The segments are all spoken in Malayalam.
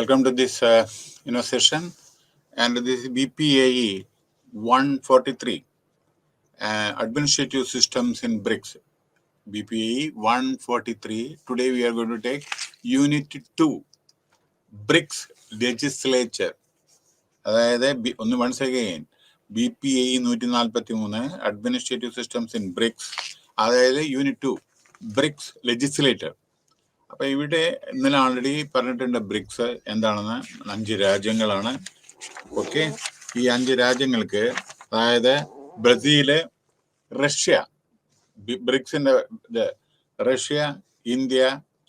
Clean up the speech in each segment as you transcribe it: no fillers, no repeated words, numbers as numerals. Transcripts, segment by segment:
Welcome to this session, and this is BPAE 143, Administrative Systems in BRICS. BPAE 143. Today we are going to take Unit 2, BRICS Legislature. അതായത് once again, BPAE 143, Administrative Systems in BRICS. അതായത് Unit 2, BRICS Legislature. അപ്പൊ ഇവിടെ ഇന്നലെ ഓൾറെഡി പറഞ്ഞിട്ടുണ്ട് ബ്രിക്സ് എന്താണെന്ന്. 5 രാജ്യങ്ങളാണ്. ഓക്കെ, ഈ 5 രാജ്യങ്ങൾക്ക്, അതായത് ബ്രസീല്, റഷ്യ, ബ്രിക്സിന്റെ Russia, India,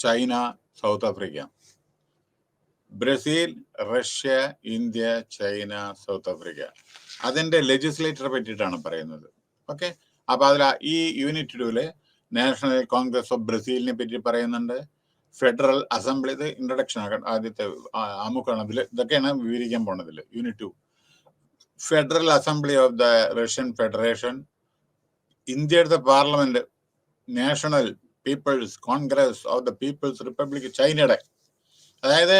China, South Africa. Brazil, Russia, India, China, South Africa. അതിന്റെ ലെജിസ്ലേറ്ററെ പറ്റിയിട്ടാണ് പറയുന്നത്. ഓക്കെ, അപ്പൊ അതിൽ ഈ യൂണിറ്റ് 2 നാഷണൽ കോൺഗ്രസ് ഓഫ് ബ്രസീലിനെ പറ്റി പറയുന്നുണ്ട്. ഫെഡറൽ അസംബ്ലി, ഇത് ഇൻട്രൊഡക്ഷൻ ആദ്യത്തെ ആമുഖാണ്. അതിൽ ഇതൊക്കെയാണ് വിവരിക്കാൻ പോണതിൽ. Unit 2, Federal Assembly of the Russian Federation, ഇന്ത്യയുടെ parliament, National People's Congress of the people's Republic ചൈനയുടെ, അതായത്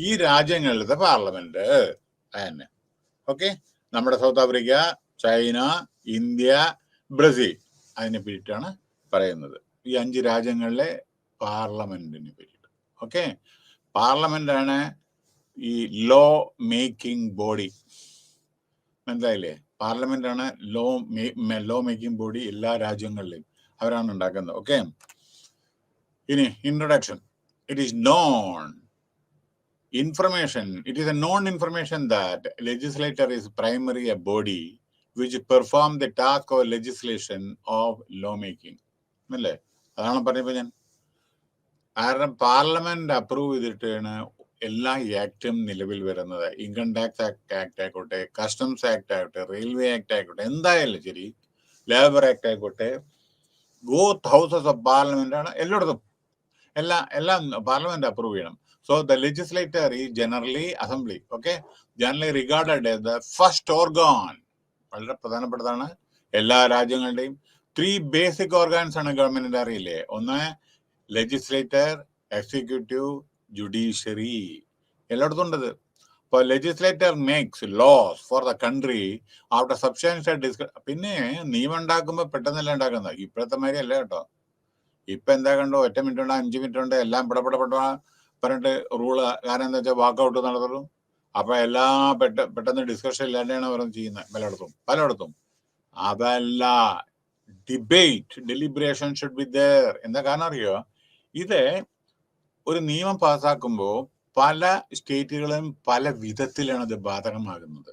ഈ രാജ്യങ്ങളിലത്തെ പാർലമെന്റ് തന്നെ. ഓക്കെ, നമ്മുടെ South Africa, China, India, Brazil, അതിനെ പറ്റിയിട്ടാണ് പറയുന്നത്. ഈ 5 രാജ്യങ്ങളിലെ പാർലമെന്റിനെ പറ്റിയിട്ട്. ഓക്കെ, പാർലമെന്റ് ആണ് ഈ ലോ മേക്കിംഗ് ബോഡി. മനസ്സിലായില്ലേ? പാർലമെന്റ് ആണ് ലോ മേക്കിംഗ് ബോഡി. എല്ലാ രാജ്യങ്ങളിലെയും അവരാണ് ഉണ്ടാക്കുന്നത്. ഓക്കെ, ഇനി introduction. It is known information. It is a known information that legislature is primarily a body which perform the task of legislation of lawmaking. അല്ലേ? അതാണ് പറഞ്ഞപ്പോൾ ഞാൻ. കാരണം പാർലമെന്റ് അപ്രൂവ് ചെയ്തിട്ടാണ് എല്ലാ ആക്ടും നിലവിൽ വരുന്നത്. ഇൻകം ടാക്സ് ആക്ട് ആയിക്കോട്ടെ, കസ്റ്റംസ് ആക്ട് ആയിക്കോട്ടെ, റെയിൽവേ ആക്ട് ആയിക്കോട്ടെ, എന്തായാലും ശരി, ലേബർ ആക്ട് ആയിക്കോട്ടെ, ബോത്ത് ഹൗസസ് ഓഫ് പാർലമെന്റ് ആണ് എല്ലായിടത്തും. എല്ലാം പാർലമെന്റ് അപ്രൂവ് ചെയ്യണം. So the legislature is generally assembly. Okay, generally regarded as the first organ. വളരെ പ്രധാനപ്പെട്ടതാണ്. എല്ലാ രാജ്യങ്ങളുടെയും 3 ബേസിക് ഓർഗാൻസ് ആണ് ഗവൺമെന്റിന്റെ. അറിയില്ലേ? ഒന്ന് ലെജിസ്ലേറ്റർ, എക്സിക്യൂട്ടീവ്, ജുഡീഷ്യറി. എല്ലായിടത്തും ഉണ്ടത്. ഇപ്പോൾ legislator makes laws for the country after substantial പിന്നെ നിയമം ഉണ്ടാക്കുമ്പോൾ പെട്ടെന്നല്ല ഉണ്ടാക്കുന്നത്. ഇപ്പോഴത്തെ മാതിരി അല്ല കേട്ടോ. ഇപ്പൊ എന്താ കണ്ടോ, 1 മിനിറ്റ് ഉണ്ട്, 5 മിനിറ്റ് ഉണ്ട്, എല്ലാം പെടപ്പെടപ്പെട്ട പറഞ്ഞിട്ട് റൂള്. കാരണം എന്താ വെച്ചാൽ വാക്കൗട്ട് നടത്തുള്ളൂ. അപ്പൊ എല്ലാം പെട്ടെന്ന് ഡിസ്കഷൻ ഇല്ലാണ്ടാണ് അവർ ചെയ്യുന്നത് പലയിടത്തും. അതല്ല, debate, deliberation should be there. എന്താ കാരണം അറിയോ? ഇത് ഒരു നിയമം പാസ്സാക്കുമ്പോൾ പല സ്റ്റേറ്റുകളും പല വിധത്തിലാണ് ഇത് ബാധകമാകുന്നത്.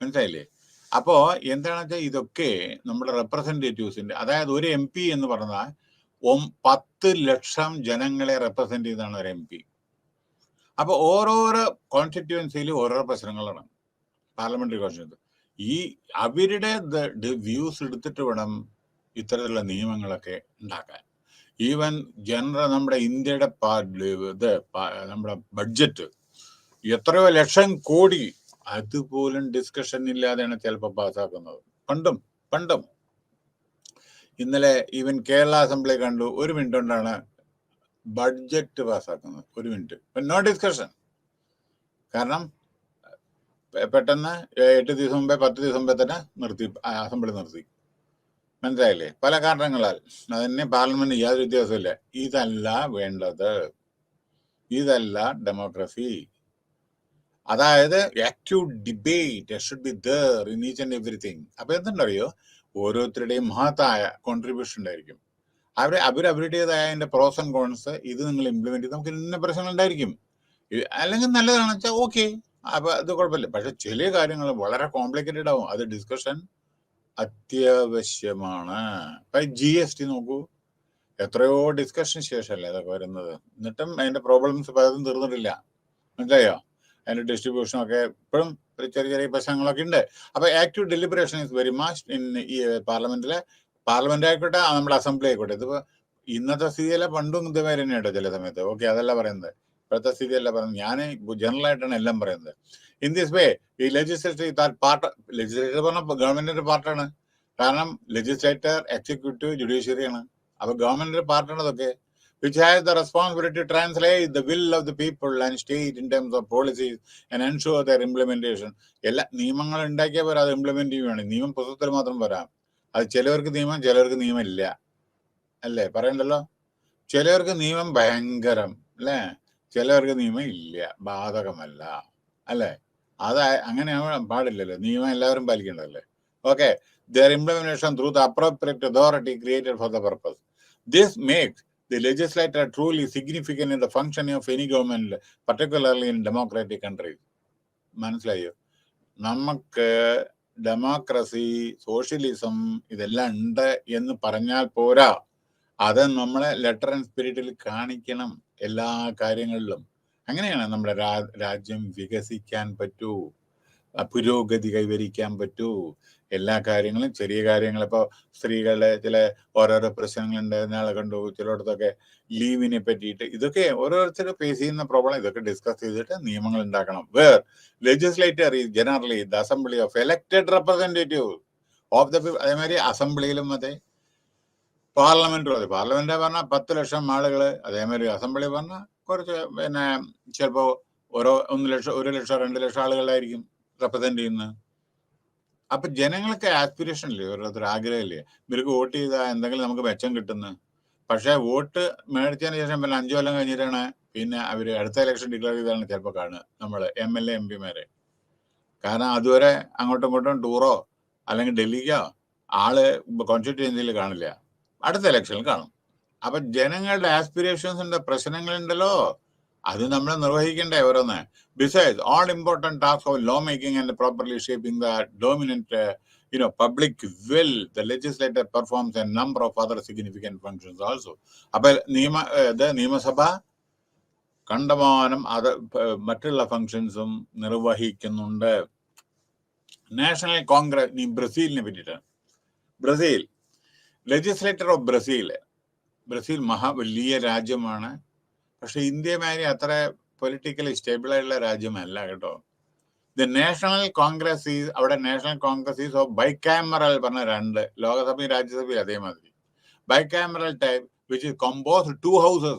മനസ്സിലായില്ലേ? അപ്പോ എന്താണെന്ന് വെച്ചാൽ ഇതൊക്കെ നമ്മുടെ റെപ്രസെന്റേറ്റീവ്സിന്റെ, അതായത് ഒരു MP എന്ന് പറഞ്ഞാൽ 10 ലക്ഷം ജനങ്ങളെ റെപ്രസെന്റ് ചെയ്താണ് ഒരു MP. അപ്പൊ ഓരോരോ കോൺസ്റ്റിറ്റ്യുവൻസിയിലും ഓരോ പ്രശ്നങ്ങളാണ് പാർലമെന്ററി കോൺസ്റ്റിറ്റ്യുവൻസി. ഈ അവരുടെ വ്യൂസ് എടുത്തിട്ട് വേണം ഇത്തരത്തിലുള്ള നിയമങ്ങളൊക്കെ ഉണ്ടാക്കാൻ. ഈവൻ ജനറൽ നമ്മുടെ ഇന്ത്യയുടെ നമ്മുടെ ബഡ്ജറ്റ് എത്രയോ ലക്ഷം കോടി, അതുപോലും ഡിസ്കഷൻ ഇല്ലാതെയാണ് ചിലപ്പോൾ പാസ്സാക്കുന്നത്. പണ്ടും ഇന്നലെ ഈവൻ കേരള അസംബ്ലി കണ്ടു, 1 മിനിറ്റ് കൊണ്ടാണ് ബഡ്ജറ്റ് പാസ്സാക്കുന്നത്. 1 മിനിറ്റ്, നോ ഡിസ്കഷൻ. കാരണം പെട്ടെന്ന് 8 ദിവസം മുമ്പേ 10 ദിവസം മുമ്പേ തന്നെ അസംബ്ലി നിർത്തി. മനസ്സിലായില്ലേ? പല കാരണങ്ങളാൽ. അതിന് പാർലമെന്റ് യാതൊരു വ്യത്യാസമില്ല. ഇതല്ല വേണ്ടത്, ഇതല്ല ഡെമോക്രസി. അതായത് active debate should be there in each and everything. അപ്പൊ എന്തുണ്ടറിയോ, ഓരോരുത്തരുടെയും മഹത്തായ കോൺട്രിബ്യൂഷൻ ഉണ്ടായിരിക്കും. അവരുടേതായ അതിന്റെ പ്രോസ് ആൻഡ് കോൺസ് ഇത് നിങ്ങൾ ഇംപ്ലിമെന്റ് ചെയ്ത് നമുക്ക് ഇന്ന പ്രശ്നങ്ങൾ ഉണ്ടായിരിക്കും. അല്ലെങ്കിൽ നല്ലതാണെന്ന് വെച്ചാൽ ഓക്കെ, അപ്പൊ അത് കുഴപ്പമില്ല. പക്ഷെ ചില കാര്യങ്ങൾ വളരെ കോംപ്ലിക്കേറ്റഡ് ആവും. അത് ഡിസ്കഷൻ അത്യാവശ്യമാണ്. ഇപ്പൊ GST നോക്കൂ, എത്രയോ ഡിസ്കഷൻ ശേഷമല്ലേ അതൊക്കെ വരുന്നത്. എന്നിട്ടും അതിന്റെ പ്രോബ്ലംസ് പലതും തീർന്നിട്ടില്ല. മനസ്സിലായോ? അതിന്റെ ഡിസ്ട്രിബ്യൂഷൻ ഒക്കെ ഇപ്പോഴും ചെറിയ പ്രശ്നങ്ങളൊക്കെ ഉണ്ട്. അപ്പൊ active deliberation is very much in ഈ പാർലമെന്റ് ആയിക്കോട്ടെ, നമ്മുടെ അസംബ്ലി ആയിക്കോട്ടെ. ഇതിപ്പോ ഇന്നത്തെ സ്ഥിതിയല്ല, പണ്ടും ഇതുവരെ തന്നെ കേട്ടോ ചില സമയത്ത്. ഓക്കെ, അതല്ല പറയുന്നത്, ഇപ്പോഴത്തെ സ്ഥിതിയല്ല പറയുന്നത്. ഞാൻ ജനറൽ ആയിട്ടാണ് എല്ലാം പറയുന്നത്. ഇൻ ദിസ് വേ ഈ ലെജിസ്ലേറ്റർ പറഞ്ഞ ഗവൺമെന്റിന്റെ പാർട്ടാണ്. കാരണം ലെജിസ്ലേറ്റർ, എക്സിക്യൂട്ടീവ്, ജുഡീഷ്യറി ആണ്. അപ്പൊ ഗവൺമെന്റിന്റെ പാർട്ടാണ് അതൊക്കെ. which has the responsibility to translate the will of the people and state in terms of policies and ensure their implementation. എല്ലാ നിയമങ്ങൾ ഉണ്ടാക്കിയാൽ പോരാ, അത് ഇംപ്ലിമെന്റ് ചെയ്യുകയാണ്. നിയമം പുസ്തകത്തിൽ മാത്രം പോരാ. അത് ചിലവർക്ക് നിയമം, ചിലവർക്ക് നിയമം ഇല്ല, അല്ലേ? പറയണ്ടല്ലോ. ചിലവർക്ക് നിയമം ഭയങ്കരം, അല്ലേ? ചിലവർക്ക് നിയമം ഇല്ല, ബാധകമല്ല, അല്ലേ? അത് അങ്ങനെയാവാൻ പാടില്ലല്ലോ. നിയമം എല്ലാവരും പാലിക്കേണ്ടതല്ലേ? Okay. Their implementation through the appropriate authority created for the purpose. This makes the legislature truly significant in the functioning of any government, particularly in democratic countries. മനസ്സിലായോ? നമുക്ക് ഡെമോക്രസി, സോഷ്യലിസം ഇതെല്ലാം ഉണ്ട് എന്ന് പറഞ്ഞാൽ പോരാ, അത് നമ്മളെ ലെറ്റർ ആൻഡ് സ്പിരിറ്റിൽ കാണിക്കണം എല്ലാ കാര്യങ്ങളിലും. അങ്ങനെയാണ് നമ്മുടെ രാജ്യം വികസിക്കാൻ പറ്റൂ, പുരോഗതി കൈവരിക്കാൻ പറ്റൂ. എല്ലാ കാര്യങ്ങളും, ചെറിയ കാര്യങ്ങൾ, ഇപ്പോൾ സ്ത്രീകളുടെ ചില ഓരോരോ പ്രശ്നങ്ങളുണ്ട്, നാളെ കണ്ടു ചിലയിടത്തൊക്കെ ലീവിനെ പറ്റിയിട്ട്, ഇതൊക്കെ ഓരോരുത്തർ ഫേസ് ചെയ്യുന്ന പ്രോബ്ലം, ഇതൊക്കെ ഡിസ്കസ് ചെയ്തിട്ട് നിയമങ്ങൾ ഉണ്ടാക്കണം. Where legislator is generally the assembly of elected representative of the people. അതേമാതിരി അസംബ്ലിയിലും അതെ, പാർലമെന്റും അതെ. പാർലമെന്റ് പറഞ്ഞാൽ 10 ലക്ഷം ആളുകൾ, അതേമാതിരി അസംബ്ലി പറഞ്ഞാൽ കുറച്ച്, പിന്നെ ചിലപ്പോൾ 1 ലക്ഷം 2 ലക്ഷം ആളുകളായിരിക്കും റെപ്രസെന്റ് ചെയ്യുന്നത്. അപ്പൊ ജനങ്ങൾക്ക് ആസ്പിറേഷൻ ഇല്ലേ, ഓരോരുത്തർ ആഗ്രഹമില്ലേ, ഇവർക്ക് വോട്ട് ചെയ്താൽ എന്തെങ്കിലും നമുക്ക് മെച്ചം കിട്ടുന്നു. പക്ഷെ വോട്ട് മേടിച്ചതിന് ശേഷം പിന്നെ 5 കൊല്ലം കഴിഞ്ഞിട്ടാണ് പിന്നെ അവര് അടുത്ത ഇലക്ഷൻ ഡിക്ലെയർ ചെയ്താണ് ചിലപ്പോൾ കാണുക നമ്മൾ MLA MP മാരെ. കാരണം അതുവരെ അങ്ങോട്ടും ഇങ്ങോട്ടും ടൂറോ അല്ലെങ്കിൽ ഡൽഹിക്കോ ആള് കോൺസ്റ്റിറ്റ്യുവൻസിയിൽ കാണില്ല, അടുത്ത ഇലക്ഷനിൽ കാണും. അപ്പൊ ജനങ്ങളുടെ ആസ്പിറേഷൻസിന്റെ പ്രശ്നങ്ങളുണ്ടല്ലോ, അത് നമ്മൾ നിർവഹിക്കേണ്ടേ ഓരോന്ന്. Besides all important tasks of lawmaking and properly shaping the dominant public will, the legislature performs a number of other significant functions also. അപ്പൊ നിയമസഭ കണ്ടമാനം അത് മറ്റുള്ള ഫങ്ഷൻസും നിർവഹിക്കുന്നുണ്ട്. നാഷണൽ കോൺഗ്രസ്, നീ ബ്രസീലിനെ പറ്റിയിട്ടാണ്. ബ്രസീൽ ലെജിസ്ലേറ്റർ ഓഫ് ബ്രസീൽ വലിയ രാജ്യമാണ്. പക്ഷെ ഇന്ത്യമാതിരി അത്ര പൊളിറ്റിക്കലി സ്റ്റേബിൾ ആയിട്ടുള്ള രാജ്യമല്ല കേട്ടോ. ദ നാഷണൽ കോൺഗ്രസ് ഈസ്, അവിടെ National Congress is of bicameral പറഞ്ഞ 2 ലോകസഭയും രാജ്യസഭയും അതേമാതിരി bicameral type, which is composed 2 houses,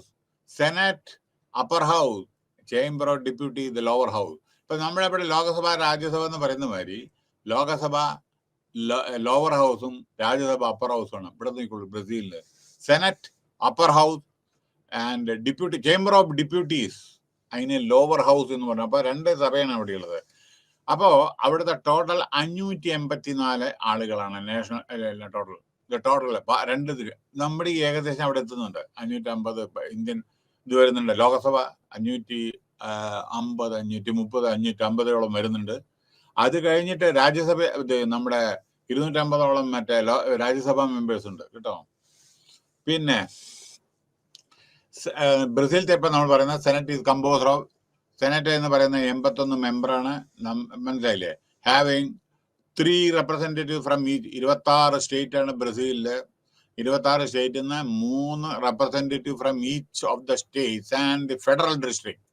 senate upper house, chamber of deputy the lower house. ഇപ്പൊ നമ്മളെവിടെ ലോകസഭ രാജ്യസഭ എന്ന് പറയുന്ന മാതിരി ലോകസഭ ലോവർ ഹൗസും രാജ്യസഭ അപ്പർ ഹൗസുമാണ് ഇവിടെ നോക്കിക്കോളൂ ബ്രസീലില്. Senate upper house and deputy chamber of deputies, അതിന് ലോവർ ഹൗസ് എന്ന് പറഞ്ഞു. അപ്പൊ 2 സഭയാണ് അവിടെ ഉള്ളത്. അപ്പോ അവിടുത്തെ ടോട്ടൽ 584 ആളുകളാണ് നാഷണൽ ടോട്ടൽ 2 നമ്മുടെ ഏകദേശം അവിടെ എത്തുന്നുണ്ട്. 550 ഇന്ത്യൻ ഇത് വരുന്നുണ്ട്. ലോകസഭ 550, 530, 550 വരുന്നുണ്ട്. അത് കഴിഞ്ഞിട്ട് രാജ്യസഭ നമ്മുടെ 250 മറ്റേ രാജ്യസഭാ മെമ്പേഴ്സ് ഉണ്ട് കേട്ടോ. പിന്നെ ബ്രസീലത്തെ ഇപ്പം നമ്മൾ പറയുന്നത് senate is composed of, senate എന്ന് പറയുന്ന 81 മെമ്പറാണ്, മനസ്സിലായില്ലേ? Having 3 representatives from each. 26 state ആണ് ബ്രസീലില്. 26 സ്റ്റേറ്റിൽ നിന്ന് 3 representative from each of the states and federal district.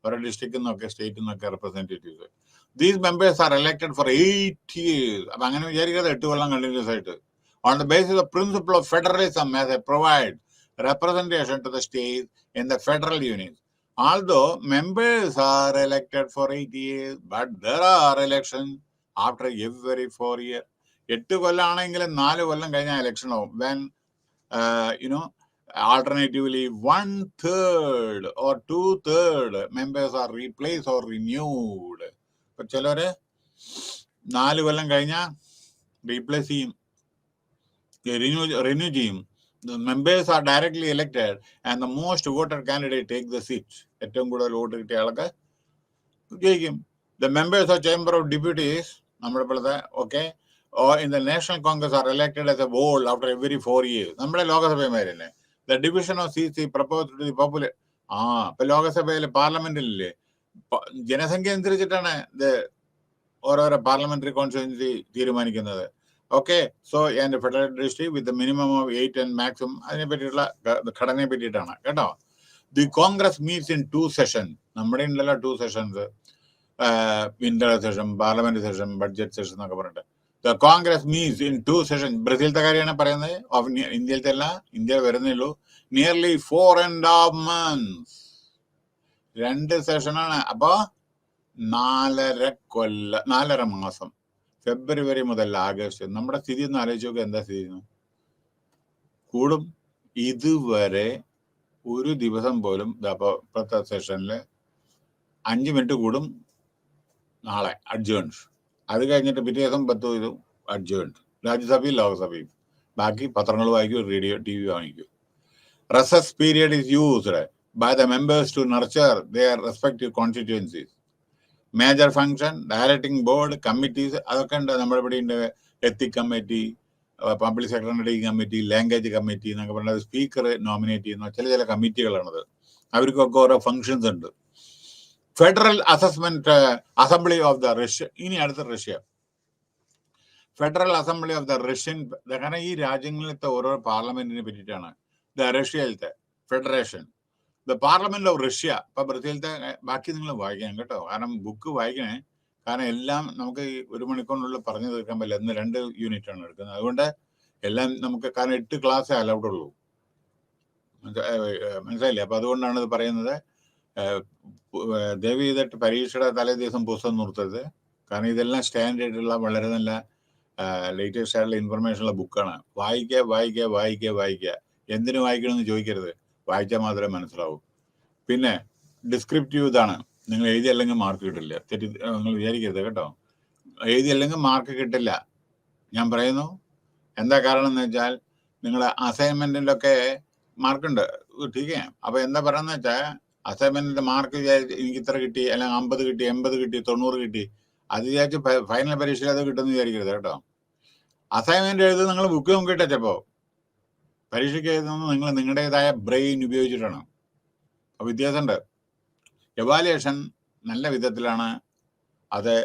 ഓരോ ഡിസ്ട്രിക്റ്റിൽ നിന്നൊക്കെ സ്റ്റേറ്റിൽ നിന്നൊക്കെ representatives. These members are elected for 8 years. അപ്പൊ അങ്ങനെ വിചാരിക്കാതെ 8 കൊല്ലം കണ്ടിന്യൂസ് ആയിട്ട്. On the basis of principle of federalism as A provide representation to the states in the federal union. Although members are elected for 8 years, but there are elections after every 4 years. 8 കൊല്ലം ആണെങ്കിലും 4 കൊല്ലം കഴിഞ്ഞാൽ ഇലക്ഷൻ ആവും. When alternatively 1/3 or 2/3 members are replaced or renewed. ഇപ്പൊ ചിലര് 4 കൊല്ലം കഴിഞ്ഞാൽ റീപ്ലേസ് ചെയ്യും, റിന്യൂ ചെയ്യും. The members are directly elected and the most voted candidate take the seat. ഏറ്റവും കൂടുതൽ വോട്ട് കിട്ടിയ ആൾക്ക് ജയിക്കും. The members of Chamber of Deputies, നമ്മുടെ ഇപ്പോഴത്തെ or in the National Congress are elected as a whole after every 4 years. നമ്മുടെ ലോകസഭമാരല്ലേ. The division of seats proposed to the population. ഇപ്പൊ ലോകസഭയിലെ പാർലമെന്റിലെ ജനസംഖ്യ അനുസരിച്ചിട്ടാണ് ഇത് ഓരോരോ പാർലമെന്ററി കോൺസ്റ്റിറ്റ്യുവൻസി തീരുമാനിക്കുന്നത്. So and federal district with minimum of 8 and maximum അതിനെ പറ്റിയിട്ടുള്ള ഘടനയെ പറ്റിയിട്ടാണ് കേട്ടോ. The Congress meats in 2 sessions. നമ്മുടെ ഉണ്ടല്ലോ 2 sessions, Inter session, parliament session, budget session എന്നൊക്കെ പറഞ്ഞിട്ട്. The Congress meets in 2 sessions. ബ്രസീലത്തെ കാര്യമാണ് പറയുന്നത്, ഇന്ത്യയിലത്തെ അല്ല, ഇന്ത്യ വരുന്നേ ഉള്ളൂ. Nearly 4.5 months. 2 സെഷനാണ്. അപ്പൊ 4.5 മാസം, ഫെബ്രുവരി മുതൽ ആഗസ്റ്റ്. നമ്മുടെ സ്ഥിതി ഒന്ന് ആലോചിച്ച് നോക്കുക, എന്താ സ്ഥിതി കൂടും. ഇതുവരെ ഒരു ദിവസം പോലും ഇപ്പോഴത്തെ സെഷനിൽ 5 മിനിറ്റ് കൂടും, നാളെ അഡ്ജേൺഡ്. അത് കഴിഞ്ഞിട്ട് പിറ്റേ ദിവസം 10 ഇതും അഡ്ജേൺഡ്. രാജ്യസഭയും ലോക്സഭയും. ബാക്കി പത്രങ്ങൾ വായിക്കും, റേഡിയോ TV വാങ്ങിക്കും. Resists period is used by the members to nurture their respective constituencies. Major function, directing board, committees, അതൊക്കെ ഉണ്ട്. നമ്മുടെ ഇവിടെ ഉണ്ട് ethic committee, public secretary committee, language committee എന്നൊക്കെ പറയുന്നത്. സ്പീക്കർ നോമിനേറ്റ് ചെയ്യുന്ന ചില കമ്മിറ്റികളാണത്. അവർക്കൊക്കെ ഓരോ ഫങ്ഷൻസ് ഉണ്ട്. Federal Assembly of the Russia. ഇനി അടുത്ത Russia, Federal Assembly of the Russian. കാരണം ഈ രാജ്യങ്ങളിലത്തെ ഓരോ പാർലമെന്റിനെ പറ്റിയിട്ടാണ്. റഷ്യയിലത്തെ federation, the parliament of Russia. ഇപ്പൊ ബ്രസീലത്തെ ബാക്കി നിങ്ങൾ വായിക്കണം കേട്ടോ, കാരണം ബുക്ക് വായിക്കണേ. കാരണം എല്ലാം നമുക്ക് 1 മണിക്കൂറിനുള്ളിൽ പറഞ്ഞു തീർക്കാൻ പറ്റില്ല. ഇന്ന് 2 യൂണിറ്റാണ് എടുക്കുന്നത്. അതുകൊണ്ട് എല്ലാം നമുക്ക്, കാരണം 8 ക്ലാസ് അലൗഡ് ഉള്ളൂ, മനസ്സിലായില്ലേ? അപ്പൊ അതുകൊണ്ടാണ് ഇത് പറയുന്നത്. ദയവ് ചെയ്തിട്ട് പരീക്ഷയുടെ തലേ ദിവസം പുസ്തകം നിർത്തരുത്. കാരണം ഇതെല്ലാം സ്റ്റാൻഡേർഡുള്ള വളരെ നല്ല ലേറ്റസ്റ്റ് ആയിട്ടുള്ള ഇൻഫർമേഷൻ ഉള്ള ബുക്കാണ്. വായിക്കുക. എന്തിനു വായിക്കണമെന്ന് ചോദിക്കരുത്, വായിച്ചാൽ മാത്രമേ മനസ്സിലാവൂ. പിന്നെ ഡിസ്ക്രിപ്റ്റീവ് ഇതാണ്. നിങ്ങൾ എഴുതിയല്ലെങ്കിൽ മാർക്ക് കിട്ടില്ല. നിങ്ങൾ വിചാരിക്കരുത് കേട്ടോ, എഴുതിയല്ലെങ്കിൽ മാർക്ക് കിട്ടില്ല. ഞാൻ പറയുന്നു എന്താ കാരണം എന്ന് വെച്ചാൽ, നിങ്ങൾ അസൈൻമെന്റിൻ്റെ ഒക്കെ മാർക്കുണ്ട്, ടീക്കേ. അപ്പൊ എന്താ പറയുന്നത് വെച്ചാൽ, അസൈൻമെന്റിന്റെ മാർക്ക് വിചാരിച്ച് എനിക്ക് ഇത്ര കിട്ടി, അല്ലെങ്കിൽ 50 കിട്ടി, 80 കിട്ടി, 90 കിട്ടി, അത് വിചാരിച്ച് ഫൈനൽ പരീക്ഷയിൽ അത് കിട്ടുമെന്ന് വിചാരിക്കരുത് കേട്ടോ. അസൈൻമെന്റ് എഴുതുന്നത് നിങ്ങൾ ബുക്ക് നോക്കിയിട്ടാ ചിലപ്പോൾ. പരീക്ഷയ്ക്ക് എഴുതുന്നത് നിങ്ങൾ നിങ്ങളുടേതായ ബ്രെയിൻ ഉപയോഗിച്ചിട്ടാണ്. അപ്പോൾ വ്യത്യാസമുണ്ട്. എവാലുവേഷൻ നല്ല വിധത്തിലാണ്. അത്